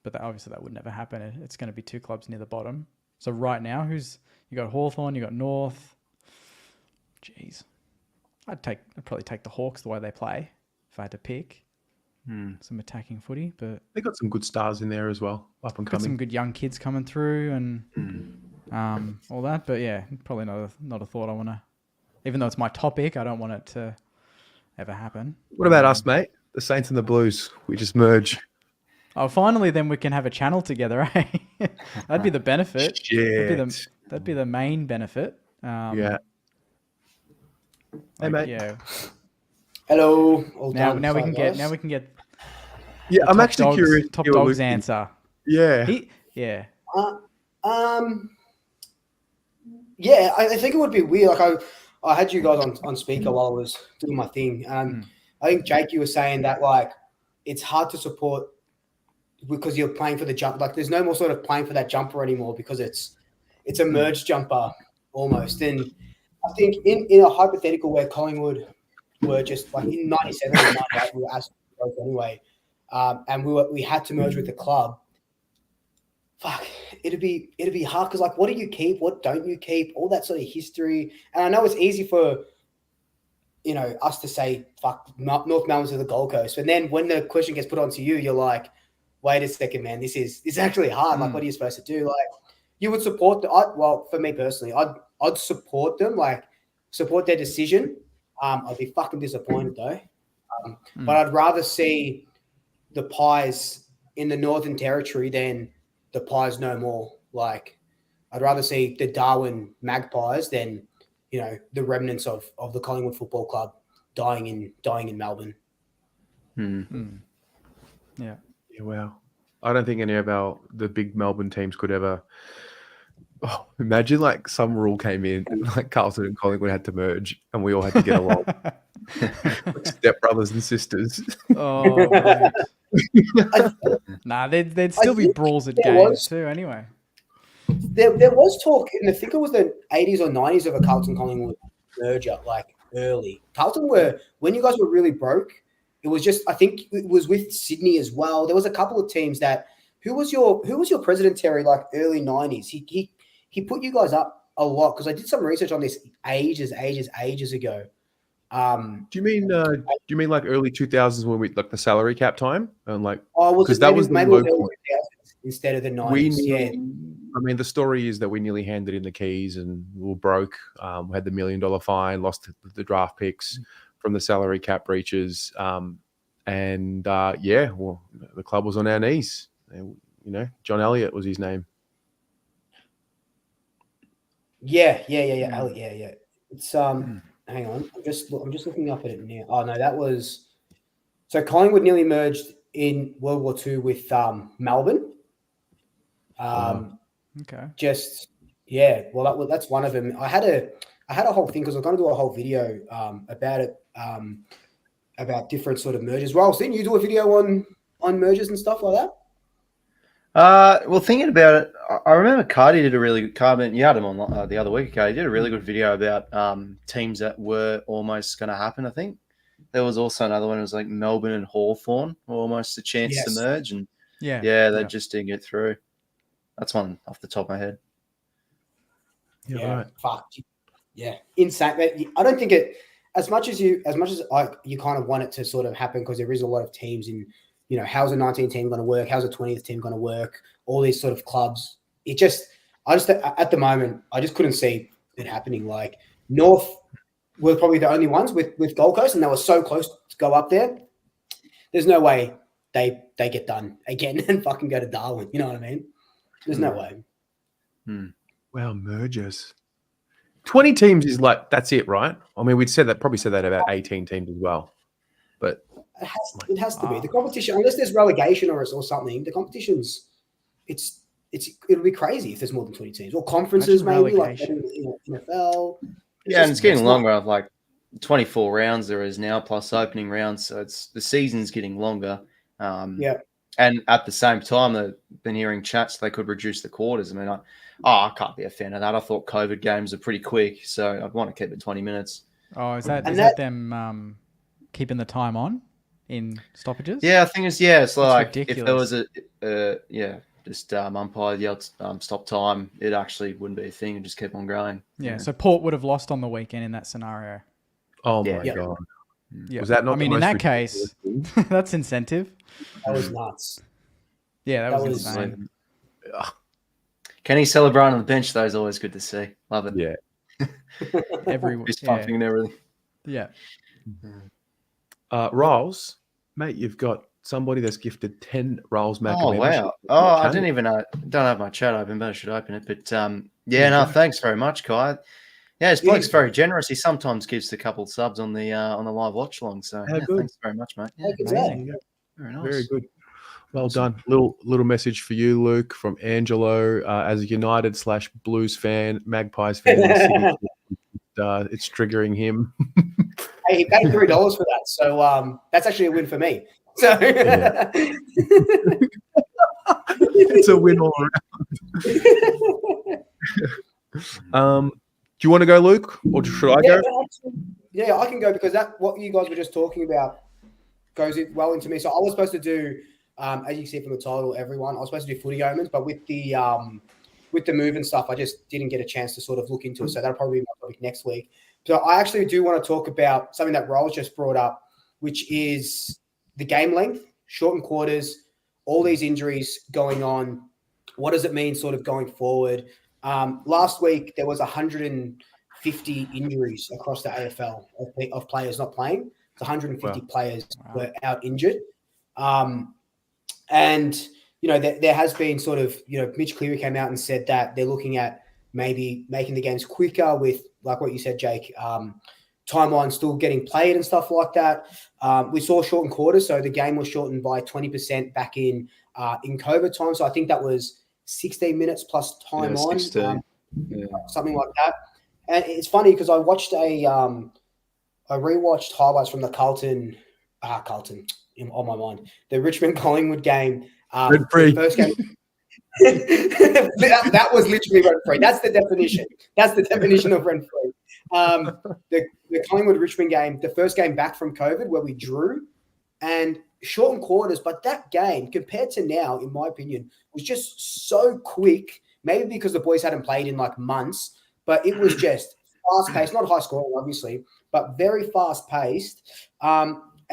but obviously that would never happen. It's going to be two clubs near the bottom. So right now, you got Hawthorn, you got North. Jeez. I'd probably take the Hawks the way they play if I had to pick. Some attacking footy, but they got some good stars in there as well, up and got coming. some good young kids coming through and all that. But yeah, probably not a thought I want to. Even though it's my topic, I don't want it to ever happen. What about us, mate? The Saints and the Blues. We just merge. Oh, finally, then we can have a channel together, eh? That'd be the benefit. Shit. That'd be the main benefit. Yeah. Hey, mate. Yeah. Hello. All Now done. we Sorry, can get guys. Yeah, the I'm top actually dogs, curious. Top to hear what dogs Luke thinks. answer. Yeah. Yeah. Yeah, I think it would be weird. Like I had you guys on speaker while I was doing my thing. I think Jake, you were saying that like it's hard to support because you're playing for the jump. Like there's no more sort of playing for that jumper anymore because it's a merged jumper almost. And I think in a hypothetical where Collingwood were just like in 97 and 98, we were absolutely broke anyway. And we had to merge with the club. Fuck, it'd be hard because like, what do you keep? What don't you keep? All that sort of history. And I know it's easy for us to say fuck North Melbourne to the Gold Coast, and then when the question gets put onto you, you're like, wait a second, man, this is actually hard. Like, what are you supposed to do? Like, you would support well, for me personally, I'd support them, like support their decision. I'd be fucking disappointed though, but I'd rather see the Pies in the Northern Territory than the Pies no more. Like, I'd rather see the Darwin Magpies than the remnants of the Collingwood Football Club dying in Melbourne. Yeah. Yeah, wow. I don't think any of the big Melbourne teams could ever. Oh, imagine like some rule came in, like Carlton and Collingwood had to merge, and we all had to get along, like step brothers and sisters. Oh, mate. Nah, there'd still be brawls at games too. Anyway, there was talk, and I think it was the 80s or 90s of a Carlton Collingwood merger, like early. Carlton when you guys were really broke. It was just, I think it was with Sydney as well. There was a couple of teams that. Who was your president, Terry? Like early 90s. He put you guys up a lot because I did some research on this ages ago. Do you mean like early 2000s when we like the salary cap time and like? Was that was maybe local, early 2000s instead of the 90s? I mean, the story is that we nearly handed in the keys and we were broke. We had the $1 million fine, lost the draft picks from the salary cap breaches, well, the club was on our knees. John Elliott was his name. Yeah. It's hang on, I'm just looking up at it now. Oh no, that was so Collingwood nearly merged in World War II with Melbourne. okay. Well, that's one of them. I had a whole thing because I was going to do a whole video about it, about different sort of mergers. Riles, didn't you do a video on mergers and stuff like that? Well, thinking about it, I remember Cardi did a really good comment. You had him on the other week. He did a really good video about teams that were almost going to happen. I think there was also another one. It was like Melbourne and Hawthorn were almost a chance to merge, and they just didn't get through. That's one off the top of my head. Yeah, right. Fuck. Yeah, insane. I don't think it as much as you kind of want it to sort of happen because there is a lot of teams in. How's a 19 team going to work? How's a 20th team going to work? All these sort of clubs. I just at the moment, I just couldn't see it happening. Like North were probably the only ones with Gold Coast, and they were so close to go up there. There's no way they get done again and fucking go to Darwin. You know what I mean? There's no way. Wow, mergers. 20 teams is like, that's it, right? I mean, probably said that about 18 teams as well. But it has to be the competition, unless there's relegation or something. The competition's it'll be crazy if there's more than 20 teams or conferences, maybe like NFL. And it's getting longer. Of like 24 rounds there is now plus opening rounds, so the season's getting longer. And at the same time, they've been hearing chats they could reduce the quarters. I mean, I can't be a fan of that. I thought COVID games are pretty quick, so I'd want to keep it 20 minutes. Oh, is that them keeping the time on in stoppages? Yeah, I think it's like ridiculous. if there was umpire yelled stop time, it actually wouldn't be a thing and just keep on going. Yeah, so Port would have lost on the weekend in that scenario. Oh my God. Yeah. Was that not? I mean, in that case, that's incentive. That was nuts. Yeah, that was insane. Kenny celebrate on the bench though is always good to see. Love it. Yeah. Fist pumping and everything. Yeah. Riles, mate, you've got somebody that's gifted 10 Riles Macca Oh memberships. wow! Oh, I didn't even don't have my chat open, but I should open it. But yeah, no, thanks very much, Kai. Yeah, this bloke's very generous. He sometimes gives a couple subs on the live watch along. So How yeah, good. thanks very much, mate. Yeah, Amazing. very nice. Very good. Well done. Little message for you, Luke, from Angelo. As a United/Blues fan, Magpies fan in the city, it's triggering him. Hey, he paid $3 for that, so that's actually a win for me. So It's a win all around. Do you want to go, Luke, or should I go? Yeah, I can go because what you guys were just talking about goes well into me. So I was supposed to do, as you can see from the title, everyone, I was supposed to do footy omens, but with the move and stuff, I just didn't get a chance to sort of look into it. So that'll probably be my topic next week. So I actually do want to talk about something that Riles just brought up, which is the game length, shortened quarters, all these injuries going on. What does it mean sort of going forward? Last week, there was 150 injuries across the AFL of players not playing. It's 150 players were out injured. And, you know, there has been sort of, you know, Mitch Cleary came out and said that they're looking at maybe making the games quicker with, like what you said, Jake, timeline still getting played and stuff like that. We saw shortened quarters, so the game was shortened by 20% back in COVID time. So I think that was 16 minutes plus time on, something like that. And it's funny because I watched I rewatched highlights from the Carlton on my mind, the Richmond Collingwood game. The first game. that was literally rent-free. That's the definition. That's the definition of rent-free. The Collingwood Richmond game, the first game back from COVID where we drew and shortened quarters, but that game compared to now, in my opinion, was just so quick. Maybe because the boys hadn't played in like months, but it was just fast-paced, not high scoring, obviously, but very fast-paced.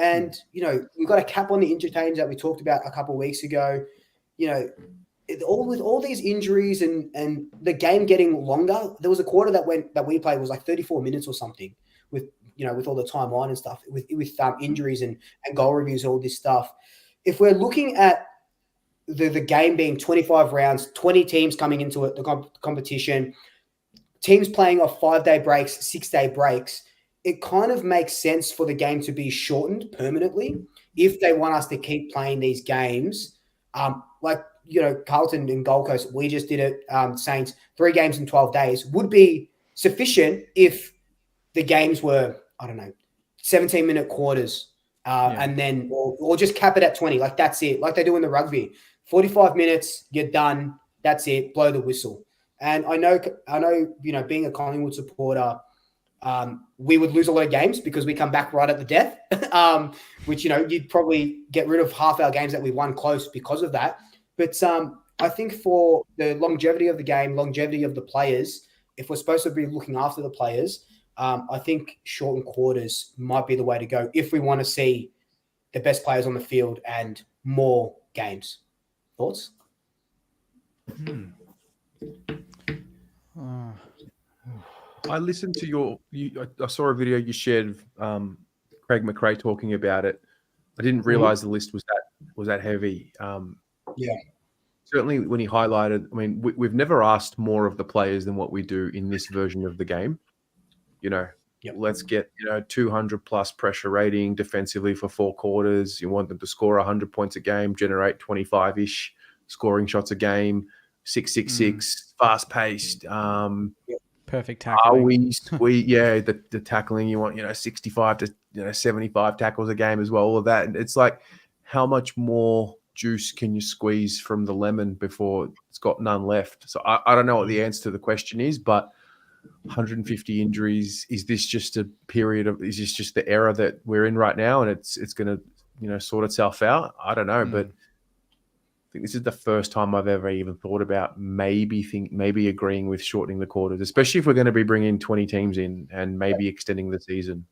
And, you know, we've got a cap on the injury times that we talked about a couple of weeks ago. You know, with all these injuries and the game getting longer, there was a quarter that we played was like 34 minutes or something with, you know, with all the timeline and stuff, with injuries and goal reviews, all this stuff. If we're looking at the game being 25 rounds, 20 teams coming into it, the competition, teams playing off 5-day breaks, 6-day breaks, it kind of makes sense for the game to be shortened permanently if they want us to keep playing these games. Like, you know, Carlton and Gold Coast, we just did it. Saints, 3 games in 12 days would be sufficient if the games were, I don't know, 17-minute quarters, and then or just cap it at 20. Like that's it. Like they do in the rugby, 45 minutes, you're done. That's it. Blow the whistle. And I know, you know, being a Collingwood supporter, we would lose a lot of games because we come back right at the death, which, you know, you'd probably get rid of half our games that we won close because of that. But I think for the longevity of the game, longevity of the players, if we're supposed to be looking after the players, I think shortened quarters might be the way to go if we want to see the best players on the field and more games. Thoughts? I listened to I saw a video you shared of Craig McRae talking about it. I didn't realize the list was that heavy. Certainly when he highlighted, I mean, we've never asked more of the players than what we do in this version of the game. You know, let's get, you know, 200 plus pressure rating defensively for 4 quarters. You want them to score 100 points a game, generate 25-ish scoring shots a game, 666, fast paced. Perfect tackling. The tackling, you want, you know, 65 to 75 tackles a game as well. All of that. And it's like, how much more juice can you squeeze from the lemon before it's got none left? So I don't know what the answer to the question is, but 150 injuries, is this just a period of, is this just the era that we're in right now and it's going to, you know, sort itself out? I don't know, but I think this is the first time I've ever even thought about maybe agreeing with shortening the quarters, especially if we're going to be bringing 20 teams in and maybe extending the season.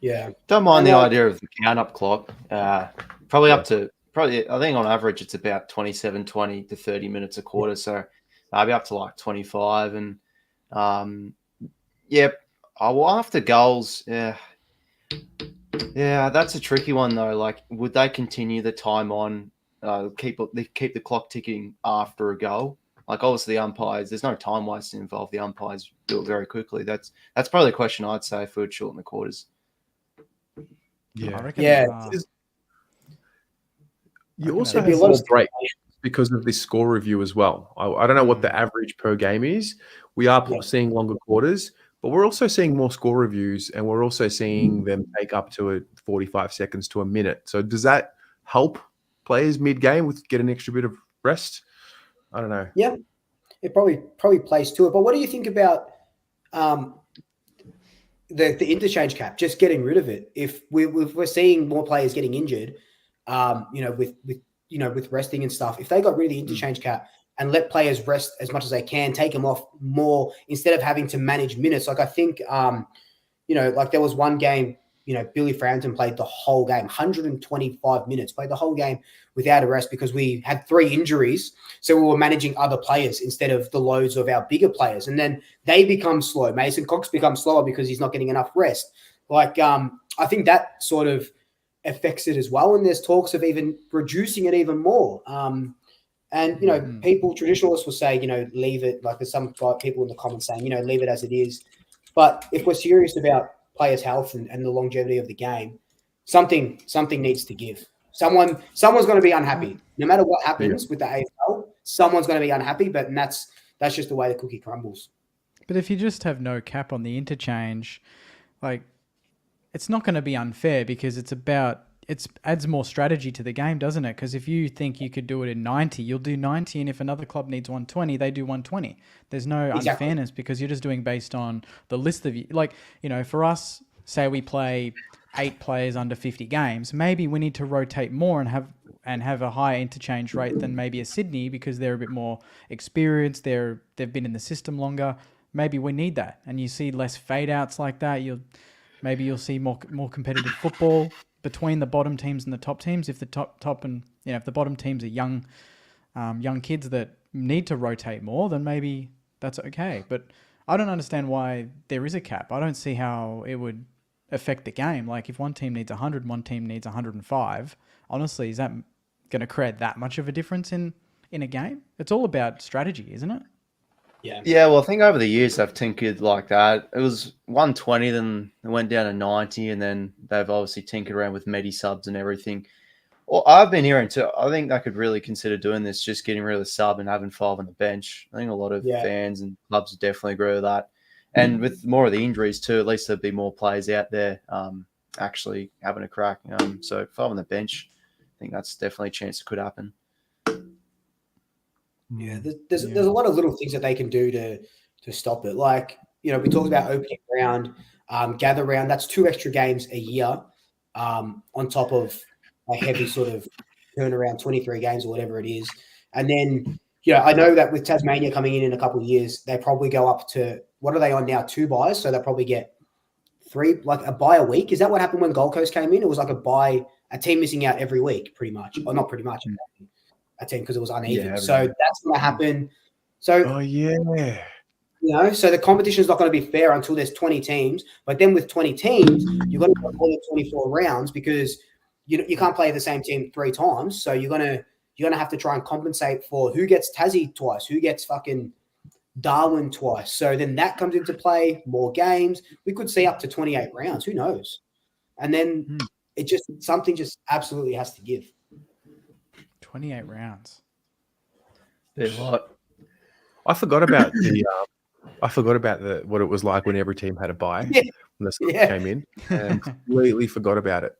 Yeah. Don't mind the idea of the count-up clock. Probably up to, I think on average it's about 27, 20 to 30 minutes a quarter. So maybe up to like 25. And, after goals, Yeah, that's a tricky one though. Like, would they continue the time on, keep the clock ticking after a goal? Like, obviously, the umpires. There's no time wasting involved. The umpires do it very quickly. That's probably the question I'd say if we'd shorten the quarters. I Yeah. reckon. Yeah. You reckon also It'd be a have lot more of breaks because of this score review as well. I don't know what the average per game is. We are Yeah. seeing longer quarters, but we're also seeing more score reviews, and we're also seeing them take up to 45 seconds to a minute. So does that help players mid-game with get an extra bit of rest? I don't know. Yeah, it probably plays to it. But what do you think about the interchange cap? Just getting rid of it. If we're seeing more players getting injured, with resting and stuff. If they got rid of the interchange cap and let players rest as much as they can, take them off more instead of having to manage minutes. Like I think, like there was one game. Billy Frampton played the whole game, 125 minutes, played the whole game without a rest because we had 3 injuries. So we were managing other players instead of the loads of our bigger players. And then they become slow. Mason Cox becomes slower because he's not getting enough rest. Like, I think that sort of affects it as well. And there's talks of even reducing it even more. People, traditionalists will say, leave it. Like there's some people in the comments saying, leave it as it is. But if we're serious about players' health and the longevity of the game, something needs to give. Someone's going to be unhappy, no matter what happens with the AFL. Someone's going to be unhappy, but that's just the way the cookie crumbles. But if you just have no cap on the interchange, like it's not going to be unfair because it adds more strategy to the game, doesn't it? Because if you think you could do it in 90, you'll do 90, and if another club needs 120, they do 120. There's no unfairness because you're just doing based on the list of you. Like, for us, say we play 8 players under 50 games, maybe we need to rotate more and have a higher interchange rate than maybe a Sydney because they're a bit more experienced. They've been in the system longer. Maybe we need that, and you see less fade outs like that. You'll see more competitive football between the bottom teams and the top teams. If the top and if the bottom teams are young kids that need to rotate more, then maybe that's okay. But I don't understand why there is a cap. I don't see how it would affect the game. Like if one team needs 100, one team needs 105. Honestly, is that going to create that much of a difference in a game? It's all about strategy, isn't it? Yeah, well, I think over the years they've tinkered like that. It was 120, then it went down to 90, and then they've obviously tinkered around with medi subs and everything. Well, I've been hearing too. I think they could really consider doing this, just getting rid of the sub and having 5 on the bench. I think a lot of fans and clubs would definitely agree with that. And with more of the injuries too, at least there'd be more players out there actually having a crack. So 5 on the bench, I think that's definitely a chance it could happen. Yeah, there's a lot of little things that they can do to stop it. Like, we talked about opening round, gather round. That's 2 extra games a year on top of a heavy sort of turnaround, 23 games or whatever it is. And then, I know that with Tasmania coming in a couple of years, they probably go up to, what are they on now? 2 buys. So they'll probably get 3, like a buy a week. Is that what happened when Gold Coast came in? It was like a team missing out every week, pretty much. Or not pretty much. A team because it was uneven. So that's going to happen. So, so the competition is not going to be fair until there's 20 teams. But then with 20 teams, you're going to go all the 24 rounds because you can't play the same team 3 times. So you're going to have to try and compensate for who gets Tassie twice, who gets fucking Darwin twice. So then that comes into play, more games. We could see up to 28 rounds. Who knows? And then something just absolutely has to give. 28 rounds. There's a lot. I forgot about what it was like when every team had a bye when the Swans came in. And completely forgot about it.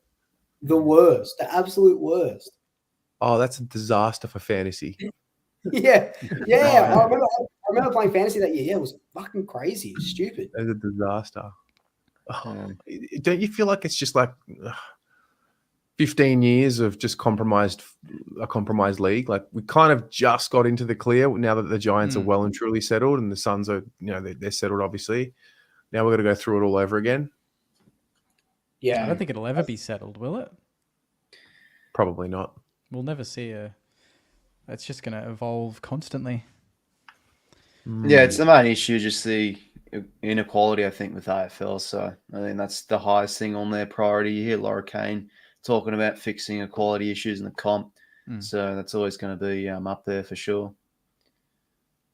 The worst, the absolute worst. Oh, that's a disaster for fantasy. Yeah. I remember playing fantasy that year. Yeah, it was fucking crazy. It was stupid. It's a disaster. Don't you feel like it's just like 15 years of just a compromised league? Like we kind of just got into the clear now that the Giants are well and truly settled and the Suns are, they're settled obviously. Now we're going to go through it all over again. Yeah. I don't think it'll ever be settled, will it? Probably not. We'll never see it's just going to evolve constantly. Yeah, it's the main issue, just the inequality, I think, with AFL. So I think that's the highest thing on their priority. You hear Laura Kane talking about fixing equality issues in the comp. So that's always going to be up there for sure.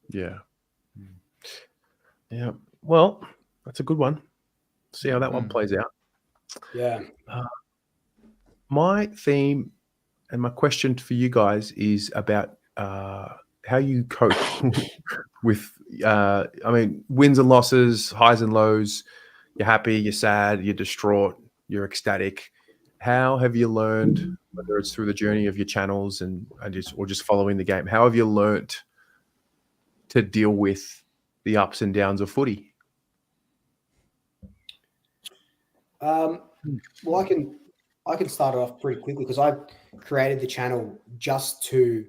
Yeah. Yeah. Well, that's a good one. See how that one plays out. Yeah. My theme and my question for you guys is about how you cope with, I mean, wins and losses, highs and lows. You're happy, you're sad, you're distraught, you're ecstatic. How have you learned, whether it's through the journey of your channels or just following the game, how have you learned to deal with the ups and downs of footy? Well, I can start it off pretty quickly because I created the channel just to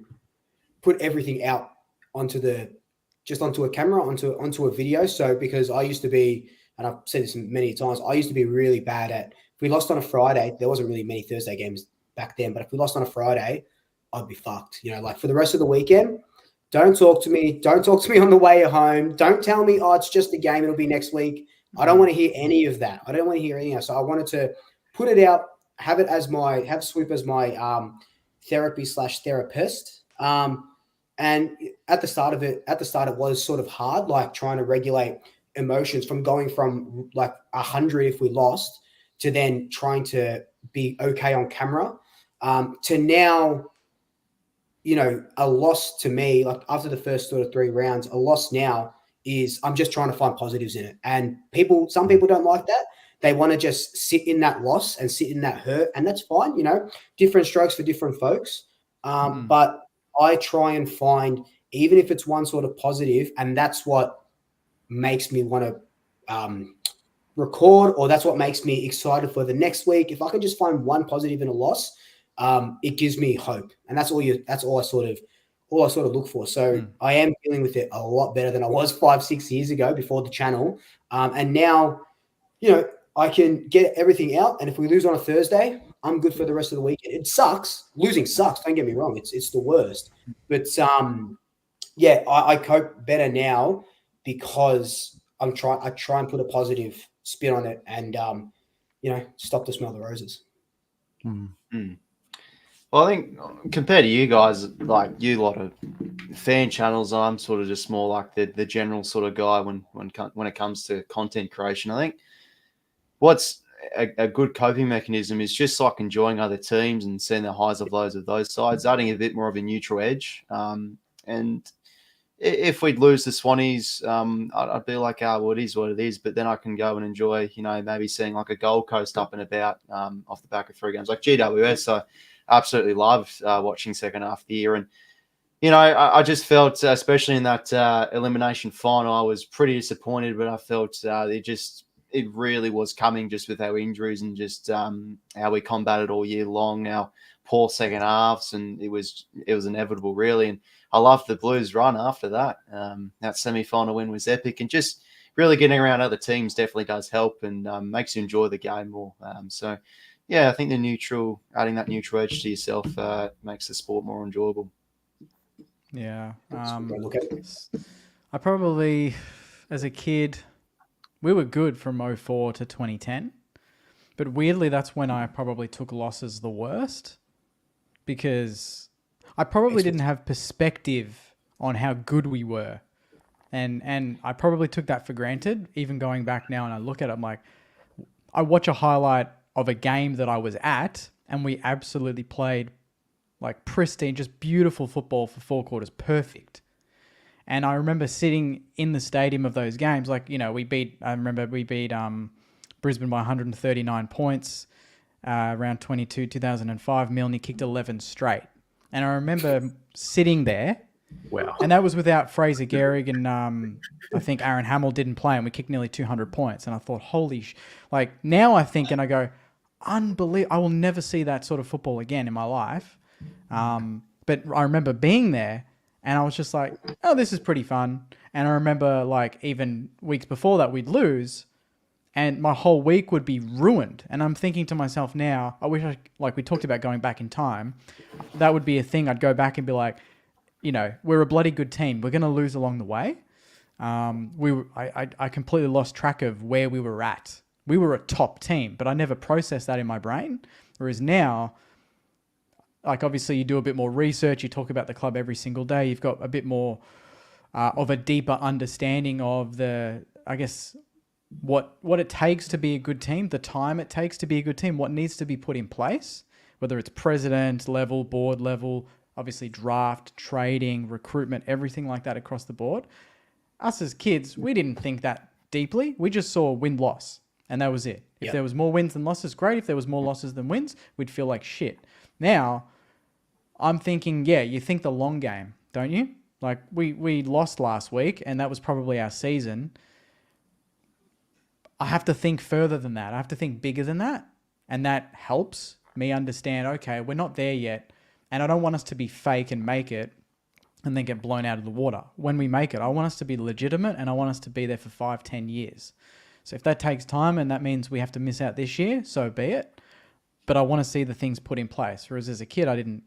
put everything out onto a camera, onto a video. So because I used to be, and I've said this many times, I used to be really bad at, if we lost on a Friday, there wasn't really many Thursday games back then, but if we lost on a Friday, I'd be fucked. You know, like for the rest of the weekend, don't talk to me. Don't talk to me on the way home. Don't tell me, oh, it's just a game, it'll be next week. I don't want to hear any of that. I don't want to hear anything else. So I wanted to put it out, have Swoop as my therapy/therapist. And at the start it was sort of hard, like trying to regulate emotions from going from like 100 if we lost to then trying to be okay on camera, to now, you know, a loss to me, like after the first sort of 3 rounds, a loss now is I'm just trying to find positives in it. And some people don't like that. They want to just sit in that loss and sit in that hurt. And that's fine, you know, different strokes for different folks. But I try and find, even if it's one sort of positive, and that's what makes me want to record, or that's what makes me excited for the next week. If I can just find one positive in a loss, it gives me hope. And that's all I sort of look for. So I am dealing with it a lot better than I was 5-6 years ago before the channel. And now, you know, I can get everything out. And if we lose on a Thursday, I'm good for the rest of the weekend. It sucks. Losing sucks. Don't get me wrong. It's the worst. But yeah, I cope better now because I try and put a positive spin on it and, you know, stop the smell of the roses. Well, I think compared to you guys, like you lot of fan channels, I'm sort of just more like the general sort of guy when it comes to content creation. I think what's a good coping mechanism is just like enjoying other teams and seeing the highs and lows of those sides, adding a bit more of a neutral edge. And if we'd lose the Swannies, I'd be like, oh, well, it is what it is. But then I can go and enjoy, you know, maybe seeing like a Gold Coast up and about off the back of 3 games, like GWS. So absolutely loved watching second half of the year. And, you know, I just felt, especially in that elimination final, I was pretty disappointed, but I felt it really was coming just with our injuries and just how we combated all year long, our poor second halves, and it was inevitable, really. And I loved the Blues run after that. That semi-final win was epic, and just really getting around other teams definitely does help and makes you enjoy the game more. So, yeah, I think adding that neutral edge to yourself makes the sport more enjoyable. Yeah. I probably, as a kid, we were good from 2004 to 2010. But weirdly, that's when I probably took losses the worst, because I probably didn't have perspective on how good we were. And I probably took that for granted. Even going back now and I look at it, I'm like, I watch a highlight of a game that I was at and we absolutely played like pristine, just beautiful football for 4 quarters, perfect. And I remember sitting in the stadium of those games, like, you know, we beat Brisbane by 139 points, around 2005. Milne kicked 11 straight. And I remember sitting there. Wow. And that was without Fraser Gehrig and I think Aaron Hamill didn't play, and we kicked nearly 200 points. And I thought, like now I think and I go, unbelievable. I will never see that sort of football again in my life. But I remember being there and I was just like, oh, this is pretty fun. And I remember like even weeks before that we'd lose and my whole week would be ruined. And I'm thinking to myself now, I wish like we talked about going back in time, that would be a thing. I'd go back and be like, you know, we're a bloody good team. We're going to lose along the way. I completely lost track of where we were at. We were a top team, but I never processed that in my brain. Whereas now, like obviously you do a bit more research, you talk about the club every single day, you've got a bit more of a deeper understanding of the, I guess, what it takes to be a good team, the time it takes to be a good team, what needs to be put in place, whether it's president level, board level, obviously draft, trading, recruitment, everything like that across the board. Us as kids, we didn't think that deeply. We just saw win-loss, and that was it. If there was more wins than losses, great. If there was more losses than wins, we'd feel like shit. Now, I'm thinking, you think the long game, don't you? Like, we lost last week, and that was probably our season. I have to think further than that. I have to think bigger than that, and that helps me understand, okay, we're not there yet, and I don't want us to be fake and make it and then get blown out of the water. When we make it, I want us to be legitimate, and I want us to be there for 5-10 years. So if that takes time and that means we have to miss out this year, so be it. But I want to see the things put in place. Whereas as a kid, I didn't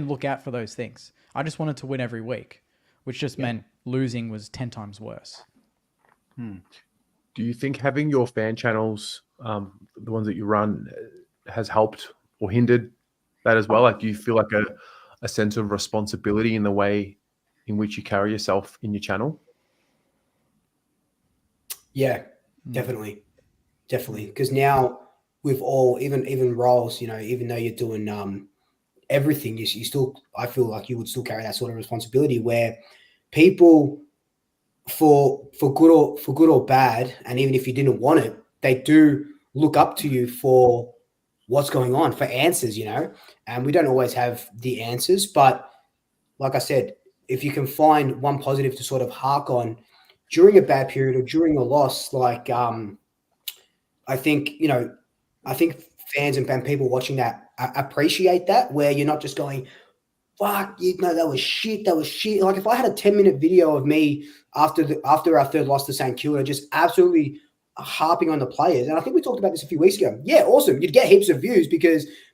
look out for those things. I just wanted to win every week, which just meant losing was 10 times worse. Do you think having your fan channels, the ones that you run, has helped or hindered that as well? Like, do you feel like a sense of responsibility in the way in which you carry yourself in your channel? Yeah, definitely. Because now we've all, even Riles, even though you're doing everything, you still, I feel like you would still carry that sort of responsibility where people, for good or bad, and even if you didn't want it, they do look up to you for what's going on, for answers, and we don't always have the answers, but like I said, if you can find one positive to sort of hark on during a bad period or during a loss, like I think fans and people watching that appreciate that, where you're not just going, fuck, that was shit. Like if I had a 10-minute video of me after our third loss to St Kilda, just absolutely harping on the players, and I think we talked about this a few weeks ago. Yeah, awesome. You'd get heaps of views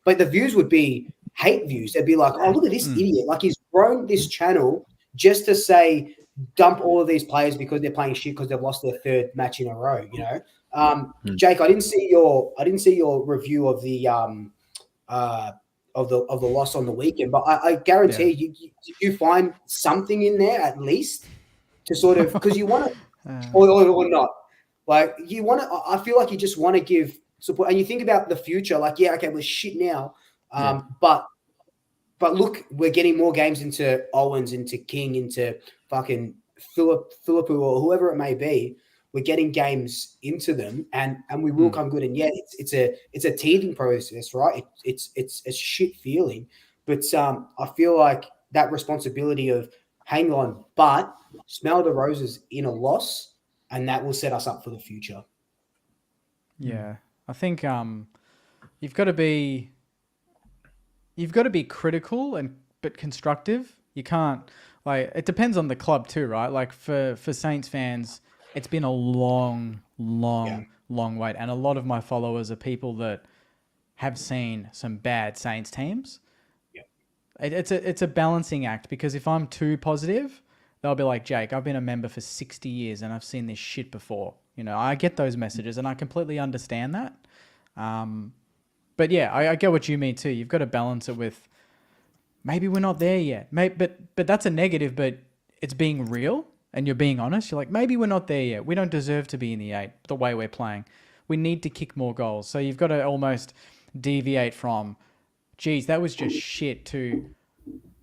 but the views would be hate views. They'd be like, oh, look at this idiot. Like he's grown this channel just to say, dump all of these players because they're playing shit because they've lost their third match in a row. Jake, I didn't see your review of the of the loss on the weekend, but I guarantee you find something in there at least to sort of, because you want to or not, like you want to. I feel like you just want to give support, and you think about the future. Like, okay, we're shit now, but look, we're getting more games into Owens, into King, into fucking Philippou or whoever it may be. We're getting games into them, and we will come good. And it's a teething process, right? It's a shit feeling, but I feel like that responsibility of hang on, but smell the roses in a loss, and that will set us up for the future. Yeah, I think you've got to be critical but constructive. You can't, like, it depends on the club too, right? Like for Saints fans, it's been a long wait. And a lot of my followers are people that have seen some bad Saints teams. Yeah. It's a balancing act, because if I'm too positive, they'll be like, Jake, I've been a member for 60 years and I've seen this shit before. I get those messages and I completely understand that. But yeah, I get what you mean too. You've got to balance it with, maybe we're not there yet. But that's a negative, but it's being real. And you're being honest, you're like, maybe we're not there yet. We don't deserve to be in the 8 the way we're playing. We need to kick more goals. So you've got to almost deviate from, geez, that was just shit, to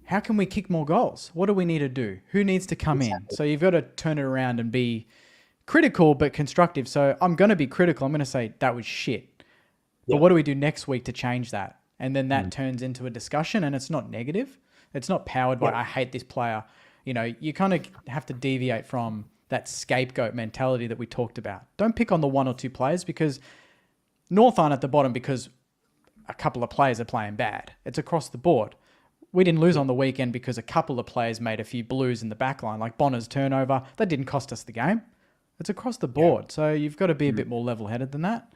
how can we kick more goals? What do we need to do? Who needs to come in? So you've got to turn it around and be critical but constructive. So I'm going to be critical. I'm going to say that was shit. But what do we do next week to change that? And then that turns into a discussion, and it's not negative. It's not powered by, I hate this player. You kind of have to deviate from that scapegoat mentality that we talked about. Don't pick on the one or two players, because North aren't at the bottom because a couple of players are playing bad. It's across the board. We didn't lose on the weekend because a couple of players made a few blues in the back line, like Bonner's turnover. That didn't cost us the game. It's across the board. So you've got to be a bit more level-headed than that.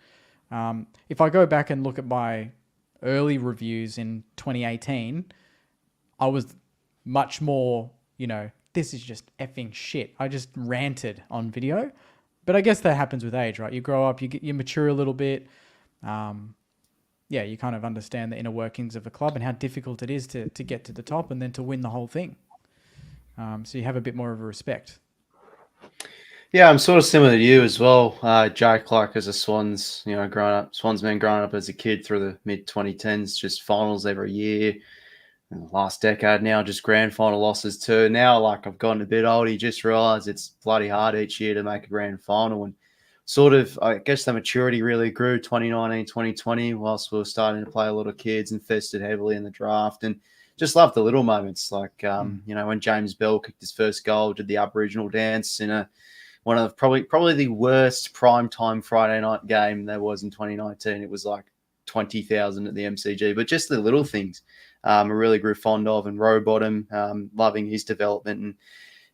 If I go back and look at my early reviews in 2018, I was much more, this is just effing shit. I just ranted on video. But I guess that happens with age, right? You grow up, you mature a little bit. You kind of understand the inner workings of a club and how difficult it is to get to the top and then to win the whole thing. So you have a bit more of a respect. Yeah, I'm sort of similar to you as well. Joe Clark as a Swans, Swans man growing up as a kid through the mid 2010s, just finals every year. In the last decade now, just grand final losses too. Now, like I've gotten a bit old, you just realise it's bloody hard each year to make a grand final. And sort of, I guess the maturity really grew 2019, 2020, whilst we were starting to play a lot of kids, invested heavily in the draft, and just loved the little moments. Like, when James Bell kicked his first goal, did the Aboriginal dance in one of probably the worst primetime Friday night game there was in 2019. It was like 20,000 at the MCG, but just the little things I really grew fond of. And Rowbottom, loving his development. And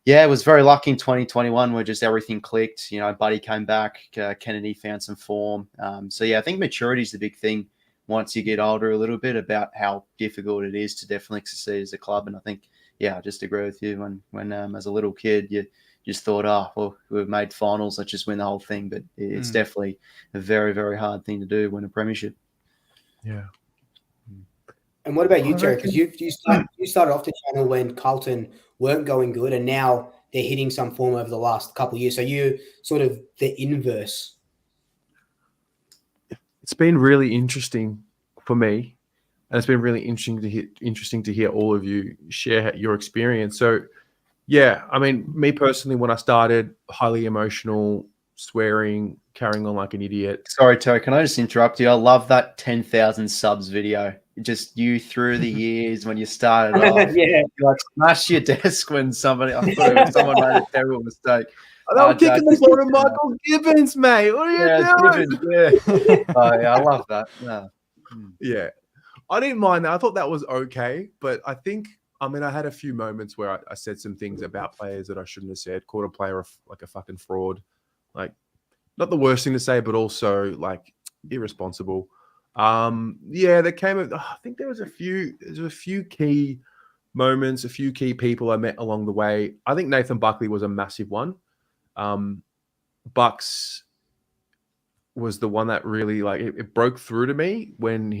yeah, it was very lucky in 2021 where just everything clicked. Buddy came back, Kennedy found some form. I think maturity is the big thing once you get older a little bit, about how difficult it is to definitely succeed as a club. And I think, I just agree with you. When as a little kid, you just thought, we've made finals, let's just win the whole thing. But it's definitely a very, very hard thing to do, win a premiership. Yeah. And what about you, Terry? Because you started off the channel when Carlton weren't going good, and now they're hitting some form over the last couple of years. So you sort of the inverse. It's been really interesting for me, and it's been really interesting to hear all of you share your experience. So, yeah, I mean, me personally, when I started, highly emotional, swearing, carrying on like an idiot. Sorry, Terry, can I just interrupt you? I love that 10,000 subs video. Just you through the years when you started off. Yeah. You like smash your desk when someone made a terrible mistake. I'm kicking the ball to Michael Gibbons, mate. What are you doing? I love that. Yeah. I didn't mind that. I thought that was okay. But I had a few moments where I said some things about players that I shouldn't have said, called a player like a fucking fraud. Like, not the worst thing to say, but also like irresponsible. There came. I think there was a few key moments, a few key people I met along the way. I think Nathan Buckley was a massive one. Bucks was the one that really it broke through to me when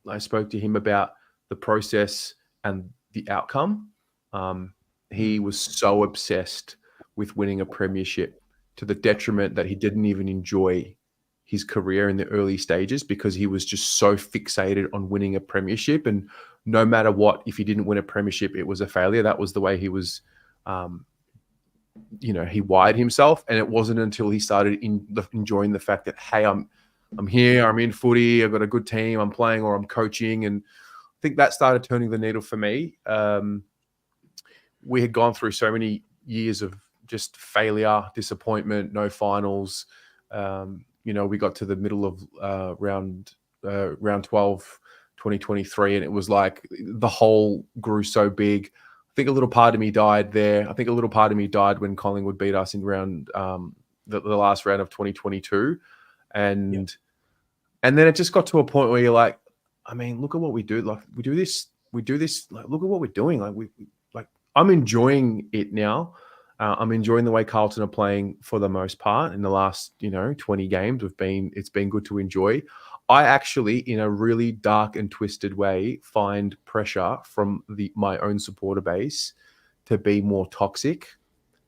I spoke to him about the process and the outcome. He was so obsessed with winning a premiership to the detriment that he didn't even enjoy his career in the early stages because he was just so fixated on winning a premiership. And no matter what, if he didn't win a premiership, it was a failure. That was the way he was, he wired himself. And it wasn't until he started enjoying the fact that, hey, I'm here, I'm in footy, I've got a good team, I'm playing or I'm coaching. And I think that started turning the needle for me. We had gone through so many years of just failure, disappointment, no finals. We got to the middle of round 12, 2023, and it was like the hole grew so big. I think a little part of me died there. I think a little part of me died when Collingwood beat us in round the last round of 2022. And then it just got to a point where you're like, I mean, look at what we do. Like we do this, like, look at what we're doing. Like I'm enjoying it now. I'm enjoying the way Carlton are playing for the most part in the last, 20 games. It's been good to enjoy. I actually, in a really dark and twisted way, find pressure from my own supporter base to be more toxic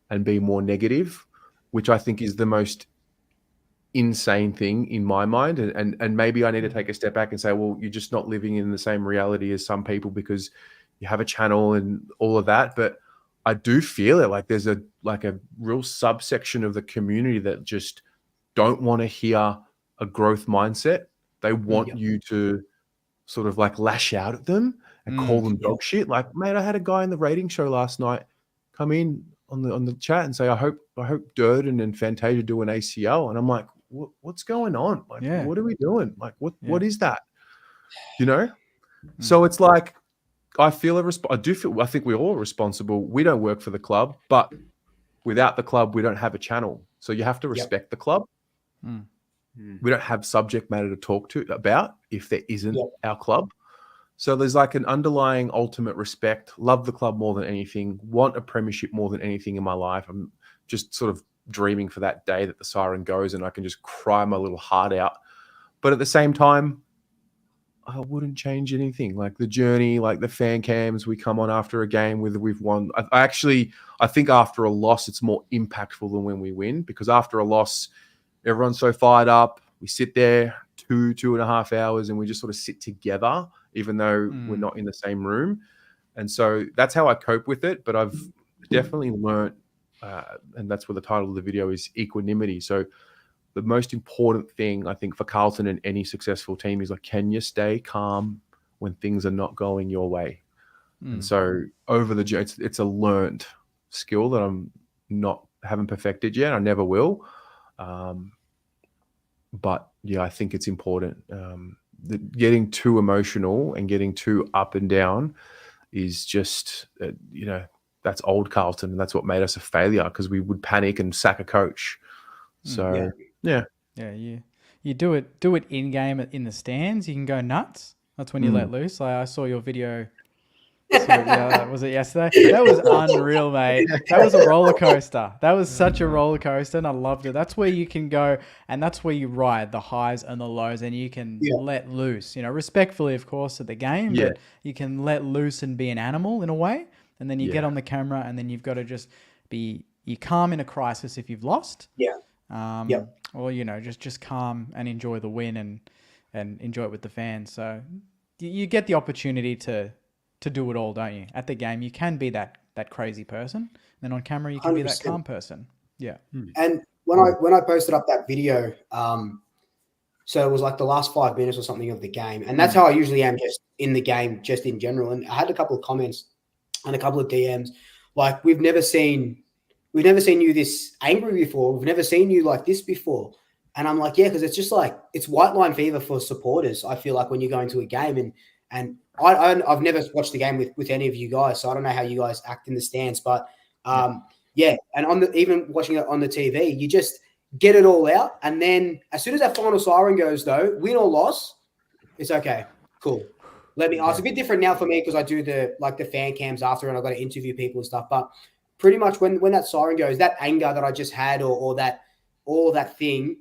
and be more negative, which I think is the most insane thing in my mind. And maybe I need to take a step back and say, well, you're just not living in the same reality as some people because you have a channel and all of that. But I do feel it like there's a real subsection of the community that just don't want to hear a growth mindset. They want you to sort of like lash out at them and call them dog shit. Like, mate, I had a guy in the rating show last night come in on the chat and say, I hope Durden and Fantasia do an ACL. And I'm like, what's going on? Like, what are we doing? Like, what is that? So it's like, I think we're all responsible. We don't work for the club, but without the club, we don't have a channel. So you have to respect the club. We don't have subject matter to talk about if there isn't our club. So there's like an underlying ultimate respect, love the club more than anything, want a premiership more than anything in my life. I'm just sort of dreaming for that day that the siren goes and I can just cry my little heart out. But at the same time, I wouldn't change anything. Like the journey, like the fan cams we come on after a game whether we've won. I think after a loss, it's more impactful than when we win, because after a loss, everyone's so fired up. We sit there 2.5 hours and we just sort of sit together, even though we're not in the same room. And so that's how I cope with it. But I've definitely learnt, and that's what the title of the video is, equanimity. So the most important thing, I think, for Carlton and any successful team is like, can you stay calm when things are not going your way? And so over the journey, it's a learned skill that haven't perfected yet. I never will. But yeah, I think it's important. Getting too emotional and getting too up and down is just, that's old Carlton, and that's what made us a failure, because we would panic and sack a coach. So yeah. You do it in game in the stands. You can go nuts. That's when you let loose. Like I saw your video. Was it yesterday? That was unreal, mate. That was a roller coaster. That was such a roller coaster, and I loved it. That's where you can go, and that's where you ride the highs and the lows, and you can let loose. Respectfully, of course, at the game, but you can let loose and be an animal in a way. And then you get on the camera, and then you've got to just be calm in a crisis if you've lost. Or just calm and enjoy the win and enjoy it with the fans. So you get the opportunity to do it all, don't you? At the game, you can be that crazy person. Then on camera, you can 100%. Be that calm person. Yeah. And when I posted up that video, so it was like the last 5 minutes or something of the game, and that's how I usually am, just in the game, just in general. And I had a couple of comments and a couple of DMs, like, we've never seen you this angry before. We've never seen you like this before. And I'm like, yeah, because it's just like, it's white line fever for supporters. I feel like when you go into a game, and I've never watched the game with any of you guys, so I don't know how you guys act in the stands, but and even watching it on the TV, you just get it all out. And then as soon as that final siren goes, though, win or loss, it's okay, cool. It's a bit different now for me because I do the fan cams after, and I've got to interview people and stuff. But pretty much when that siren goes, that anger that I just had, or that all that thing,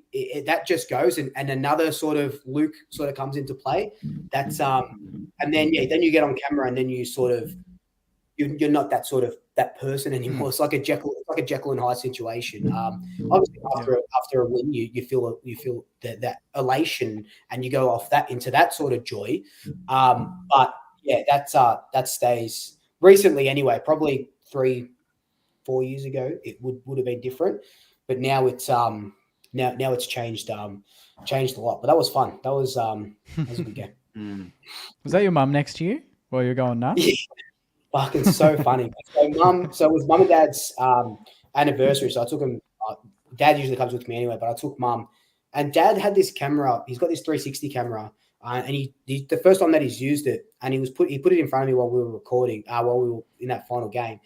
that just goes, and another sort of Luke sort of comes into play. That's and then you get on camera, and then you sort of you're not that sort of that person anymore. It's like a Jekyll and Hyde situation. Obviously after a win, you feel that elation, and you go off that into that sort of joy. But yeah, that stays. Recently anyway, probably 3-4 years ago, it would have been different, but now it's now it's changed a lot. But that was fun. That was a good game. Was that your mum next to you while you're going nuts? Yeah. Fucking so funny. So it was mum and dad's anniversary. So I took him. Dad usually comes with me anyway, but I took mum, and dad had this camera. He's got this 360 camera, and he the first time that he's used it, and he put it in front of me while we were recording, while we were in that final game.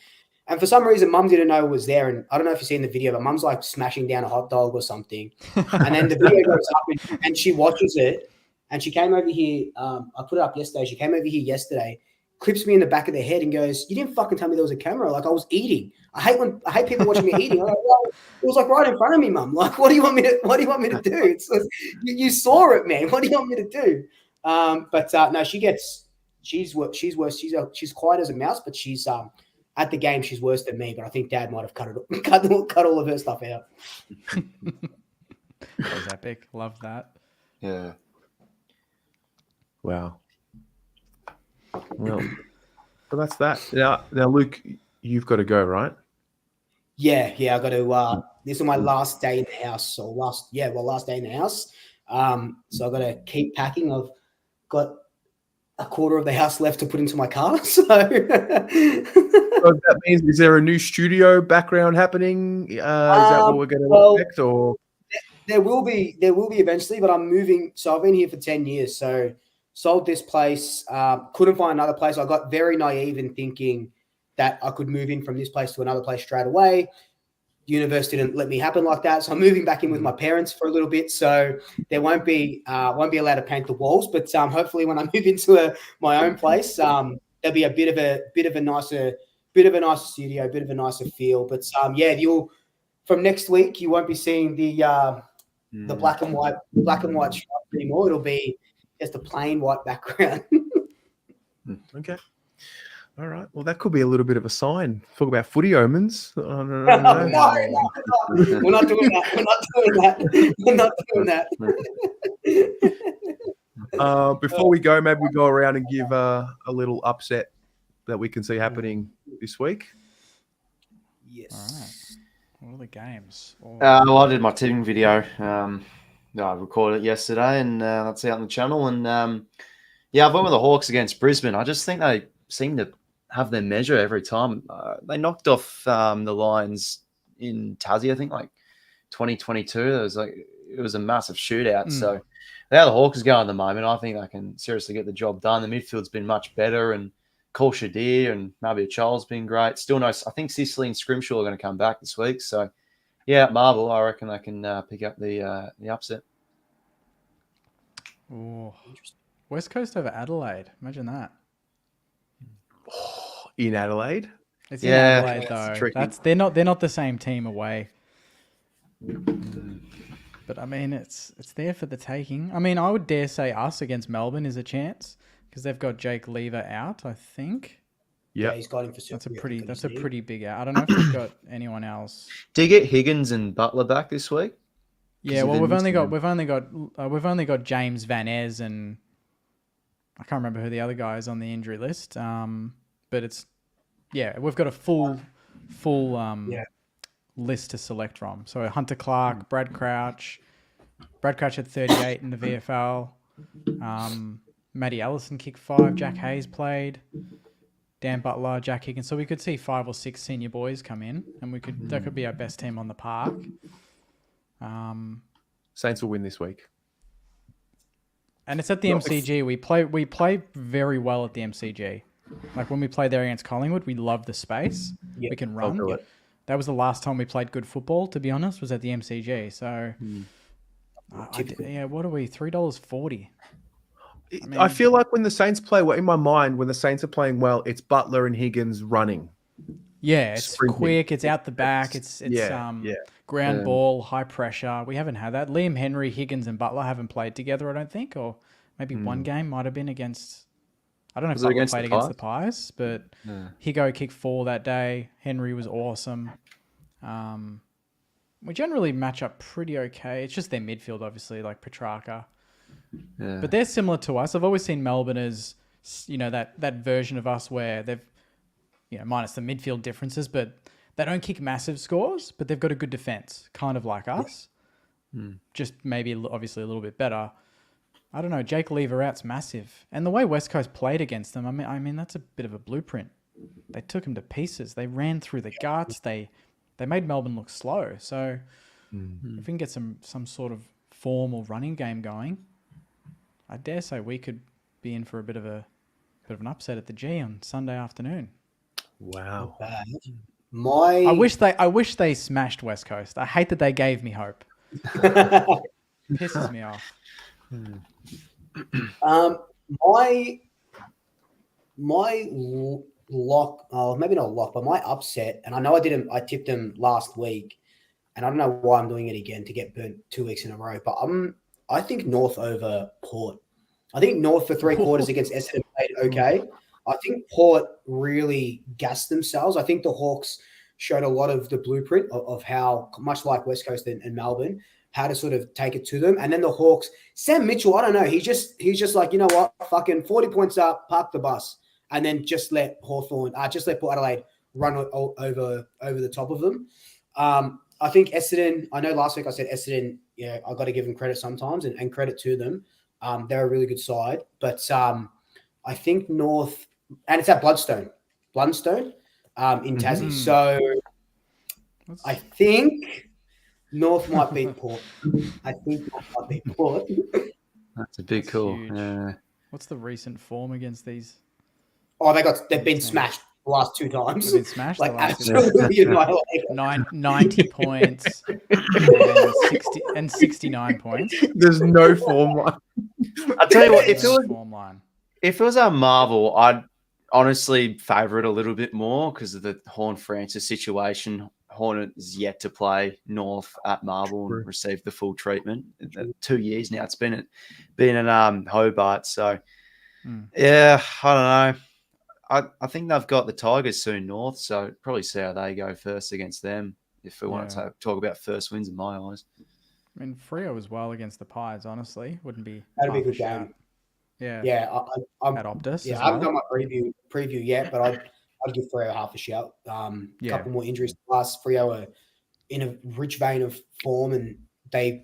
And for some reason, mum didn't know it was there. And I don't know if you've seen the video, but mum's like smashing down a hot dog or something. And then the video goes up, and she watches it. And she came over here. I put it up yesterday. She came over here yesterday, clips me in the back of the head and goes, "You didn't fucking tell me there was a camera. Like, I was eating. I hate people watching me eating." I'm like, well, it was like right in front of me, mum. Like, what do you want me to do? It's you saw it, man. What do you want me to do? But no, she's worse. She's quiet as a mouse, but she's at the game, she's worse than me. But I think Dad might have cut all of her stuff out. That was epic. Love that. Yeah. Wow. Well, but that's that. Now, Luke, you've got to go, right? Yeah. I got to. This is my last day in the house. So last day in the house. So I got to keep packing. I've got a quarter of the house left to put into my car. So that means, is there a new studio background happening? Is that what we're going to expect, or? There will be eventually, but I'm moving. So I've been here for 10 years. So sold this place, couldn't find another place. I got very naive in thinking that I could move in from this place to another place straight away. universe didn't let me happen like that. So I'm moving back in with my parents for a little bit. So there won't be allowed to paint the walls. But hopefully when I move into my own place, there'll be a bit of a nicer studio, a bit of a nicer feel. But you'll from next week you won't be seeing the black and white stripes anymore. It'll be just a plain white background. Okay. All right. Well, that could be a little bit of a sign. Talk about footy omens. No. No, we're not doing that. Before we go, maybe we go around and give a little upset that we can see happening this week. Yes. All right. What are the games? Well, I did my tipping video. I recorded it yesterday, and that's out on the channel. And I've went with the Hawks against Brisbane. I just think they seem to have their measure every time. They knocked off the Lions in Tassie, I think, like 2022. It was a massive shootout. So how the Hawks go at the moment, I think they can seriously get the job done. The midfield's been much better, and Cole Shadir and maybe Charles been great. Still no, I think Sicily and Scrimshaw are going to come back this week. So Marvel, I reckon they can pick up the upset. Oh, West Coast over Adelaide. Imagine that. In Adelaide? It's in Adelaide though. Tricky. They're not the same team away. But I mean, it's there for the taking. I mean, I would dare say us against Melbourne is a chance because they've got Jake Lever out, I think. Yeah, he's got him for That's a pretty big out. I don't know if we've got anyone else. Do you get Higgins and Butler back this week? Yeah, well, we've only got James Van Ez and I can't remember who the other guy is on the injury list. But we've got a full list to select from. So Hunter Clark, Brad Crouch had 38 in the VFL. Matty Ellison kicked 5. Jack Hayes played. Dan Butler, Jack Higgins. So we could see 5 or 6 senior boys come in, and that could be our best team on the park. Saints will win this week. And it's at the MCG. We play very well at the MCG. Like when we play there against Collingwood, we love the space. We can run. That was the last time we played good football, to be honest, was at the MCG. So, what are we? $3.40. I feel like when the Saints play well, in my mind, when the Saints are playing well, it's Butler and Higgins running. Yeah, it's sprinting. Quick. It's out the back. It's ground ball, high pressure. We haven't had that. Liam Henry, Higgins, and Butler haven't played together, I don't think, or maybe one game might have been against. I don't know if Butler played against the Pies, but Higo kicked 4 that day. Henry was awesome. We generally match up pretty okay. It's just their midfield, obviously, like Petrarca. Yeah. But they're similar to us. I've always seen Melbourne as, that version of us where they've, minus the midfield differences, but they don't kick massive scores, but they've got a good defense, kind of like us. Just maybe obviously a little bit better. I don't know. Jake Lever out's massive. And the way West Coast played against them, I mean that's a bit of a blueprint. They took them to pieces. They ran through the guts. They made Melbourne look slow. So if we can get some sort of form or running game going, I dare say we could be in for a bit of an upset at the G on Sunday afternoon. Wow. I wish they smashed West Coast. I hate that they gave me hope. Pisses me off. My lock, maybe not lock, but my upset, and I know I tipped them last week, and I don't know why I'm doing it again to get burnt 2 weeks in a row, but I think North over Port. I think North for 3 quarters against Essendon played okay. I think Port really gassed themselves. I think the Hawks showed a lot of the blueprint of how, much like West Coast and Melbourne, how to sort of take it to them. And then the Hawks, Sam Mitchell, I don't know. He's just like, you know what, fucking 40 points up, park the bus, and then just let Port Adelaide run over the top of them. I think Essendon, I know last week I said Essendon, I got to give them credit sometimes and credit to them. They're a really good side. But I think North, and it's at Bloodstone in Tassie. So I think North might beat Port. That's a big call. What's the recent form against these? Oh, they've been smashed the last 2 times. We've been smashed Like the last two absolutely annihilated. 90 points and 69 points. There's no form line. I'll tell you what, There's no form line. if it was a Marvel, I'd honestly favour it a little bit more because of the Horn Francis situation. Hornet is yet to play North at Marvel and receive the full treatment. 2 years now it's been in Hobart. So yeah, I don't know. I think they've got the Tigers soon North, so probably see how they go first against them if we want to talk about first wins in my eyes. I mean, Freo as well against the Pies, honestly, wouldn't be. That'd be a good game. Yeah. Yeah, I'm At Optus. Yeah, as I haven't well. done my preview yet, but I'd give Freo half a shout. A couple more injuries to us. Freo are in a rich vein of form, and they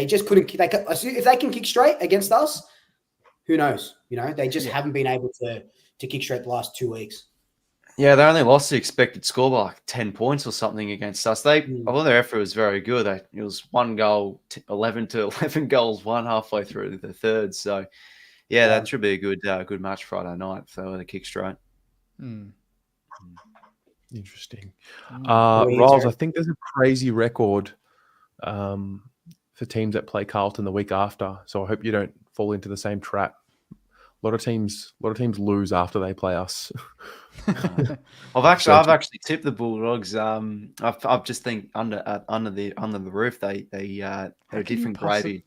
just couldn't. If they can kick straight against us, who knows? You know, they just haven't been able to kick straight the last 2 weeks. Yeah, they only lost the expected score by like 10 points or something against us. Although their effort was very good, it was 1 goal, 11 goals, one halfway through the third. So, yeah, that should be a good match Friday night for the kick straight. Interesting. Riles, I think there's a crazy record for teams that play Carlton the week after. So I hope you don't fall into the same trap. A lot of teams lose after they play us. I've actually tipped the Bulldogs. I've just think under the roof they're a different gravy.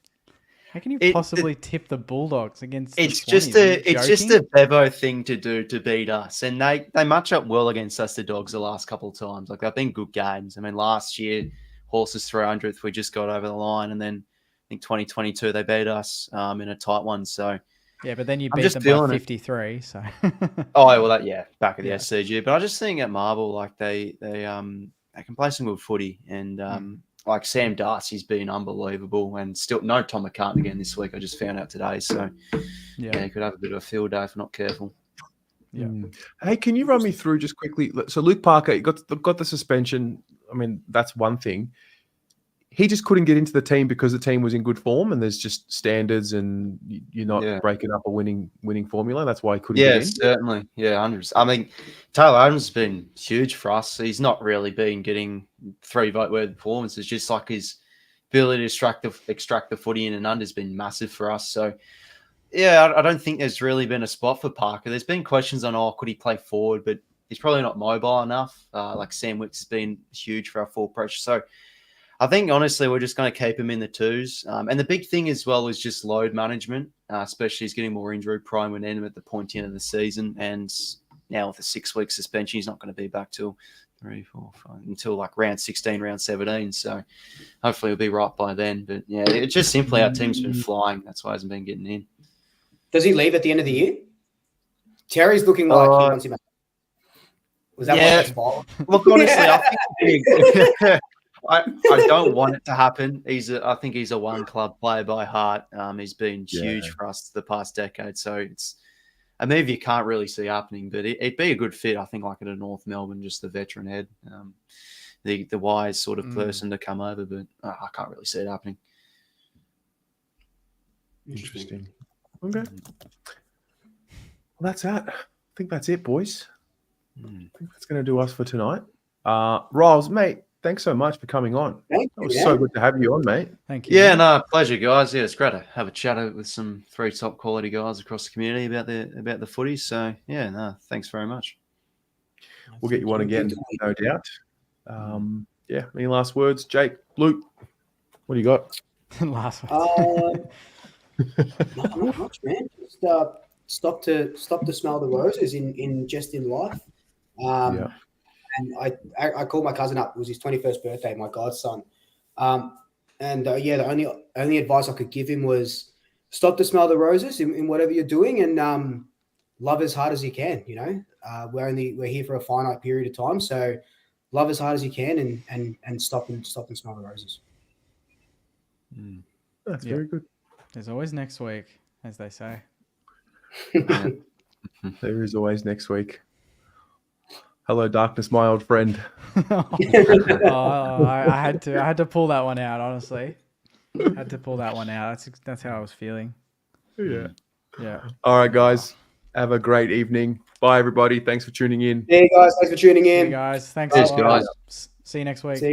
How can you possibly tip the Bulldogs against? It's just a Bevo thing to do to beat us, and they match up well against us. The Dogs the last couple of times, like they've been good games. I mean, last year Horses 300th we just got over the line, and then I think 2022 they beat us in a tight one. So. Yeah, but then you beat them by 53. So. Back at the SCG. But I just think at Marvel, like they can play some good footy, and like Sam Darcy's been unbelievable, and still no Tom McCartan again this week. I just found out today, so he could have a bit of a field day if not careful. Yeah. Hey, can you run me through just quickly? So Luke Parker got the suspension. I mean, that's one thing. He just couldn't get into the team because the team was in good form, and there's just standards, and you're not breaking up a winning formula. That's why he couldn't get in. Certainly. Yeah, 100%. I mean, Taylor Adams has been huge for us. He's not really been getting 3 vote-worthy performances. Just like his ability to extract the footy in and under has been massive for us. So, yeah, I don't think there's really been a spot for Parker. There's been questions on, could he play forward, but he's probably not mobile enough. Like Sam Wicks has been huge for our full pressure. So, I think, honestly, we're just going to keep him in the twos. And the big thing as well is just load management, especially he's getting more injury prone when end at the point end of the season. And now with a 6-week suspension, he's not going to be back till 3, 4, 5, until like round 16, round 17. So hopefully he'll be right by then. But yeah, it's just simply our team's been flying. That's why he hasn't been getting in. Does he leave at the end of the year? Terry's looking like he wants him out. Was that one spot? Look, honestly, I think I don't want it to happen. I think he's a one-club player by heart. He's been huge for us the past decade. So it's a move you can't really see happening, but it'd be a good fit, I think, like at a North Melbourne, just the veteran head, the wise sort of person to come over, but I can't really see it happening. Interesting. Okay. Well, that's that. I think that's it, boys. I think that's going to do us for tonight. Riles, mate, thanks so much for coming on. Thank you, it was so good to have you on, mate. Thank you. Yeah, no, pleasure, guys. Yeah, it's great to have a chat with some 3 top quality guys across the community about the footy. So yeah, no, thanks very much. We'll get you on again, no doubt. Any last words, Jake, Luke? What do you got? Last words. Not much, man. Just stop to smell the roses in life. And I called my cousin up. It was his 21st birthday, my godson. The only advice I could give him was stop to smell the roses in whatever you're doing, and love as hard as you can. You know, we're here for a finite period of time, so love as hard as you can, and stop and smell the roses. That's very good. There's always next week, as they say. There is always next week. Hello, darkness, my old friend. I had to pull that one out. Honestly, had to pull that one out. That's how I was feeling. Yeah. Yeah. All right, guys. Have a great evening. Bye, everybody. Thanks for tuning in. Yeah, guys. Thanks for tuning See you in. guys. Thanks Cheers, a lot. guys. See you next week. See you.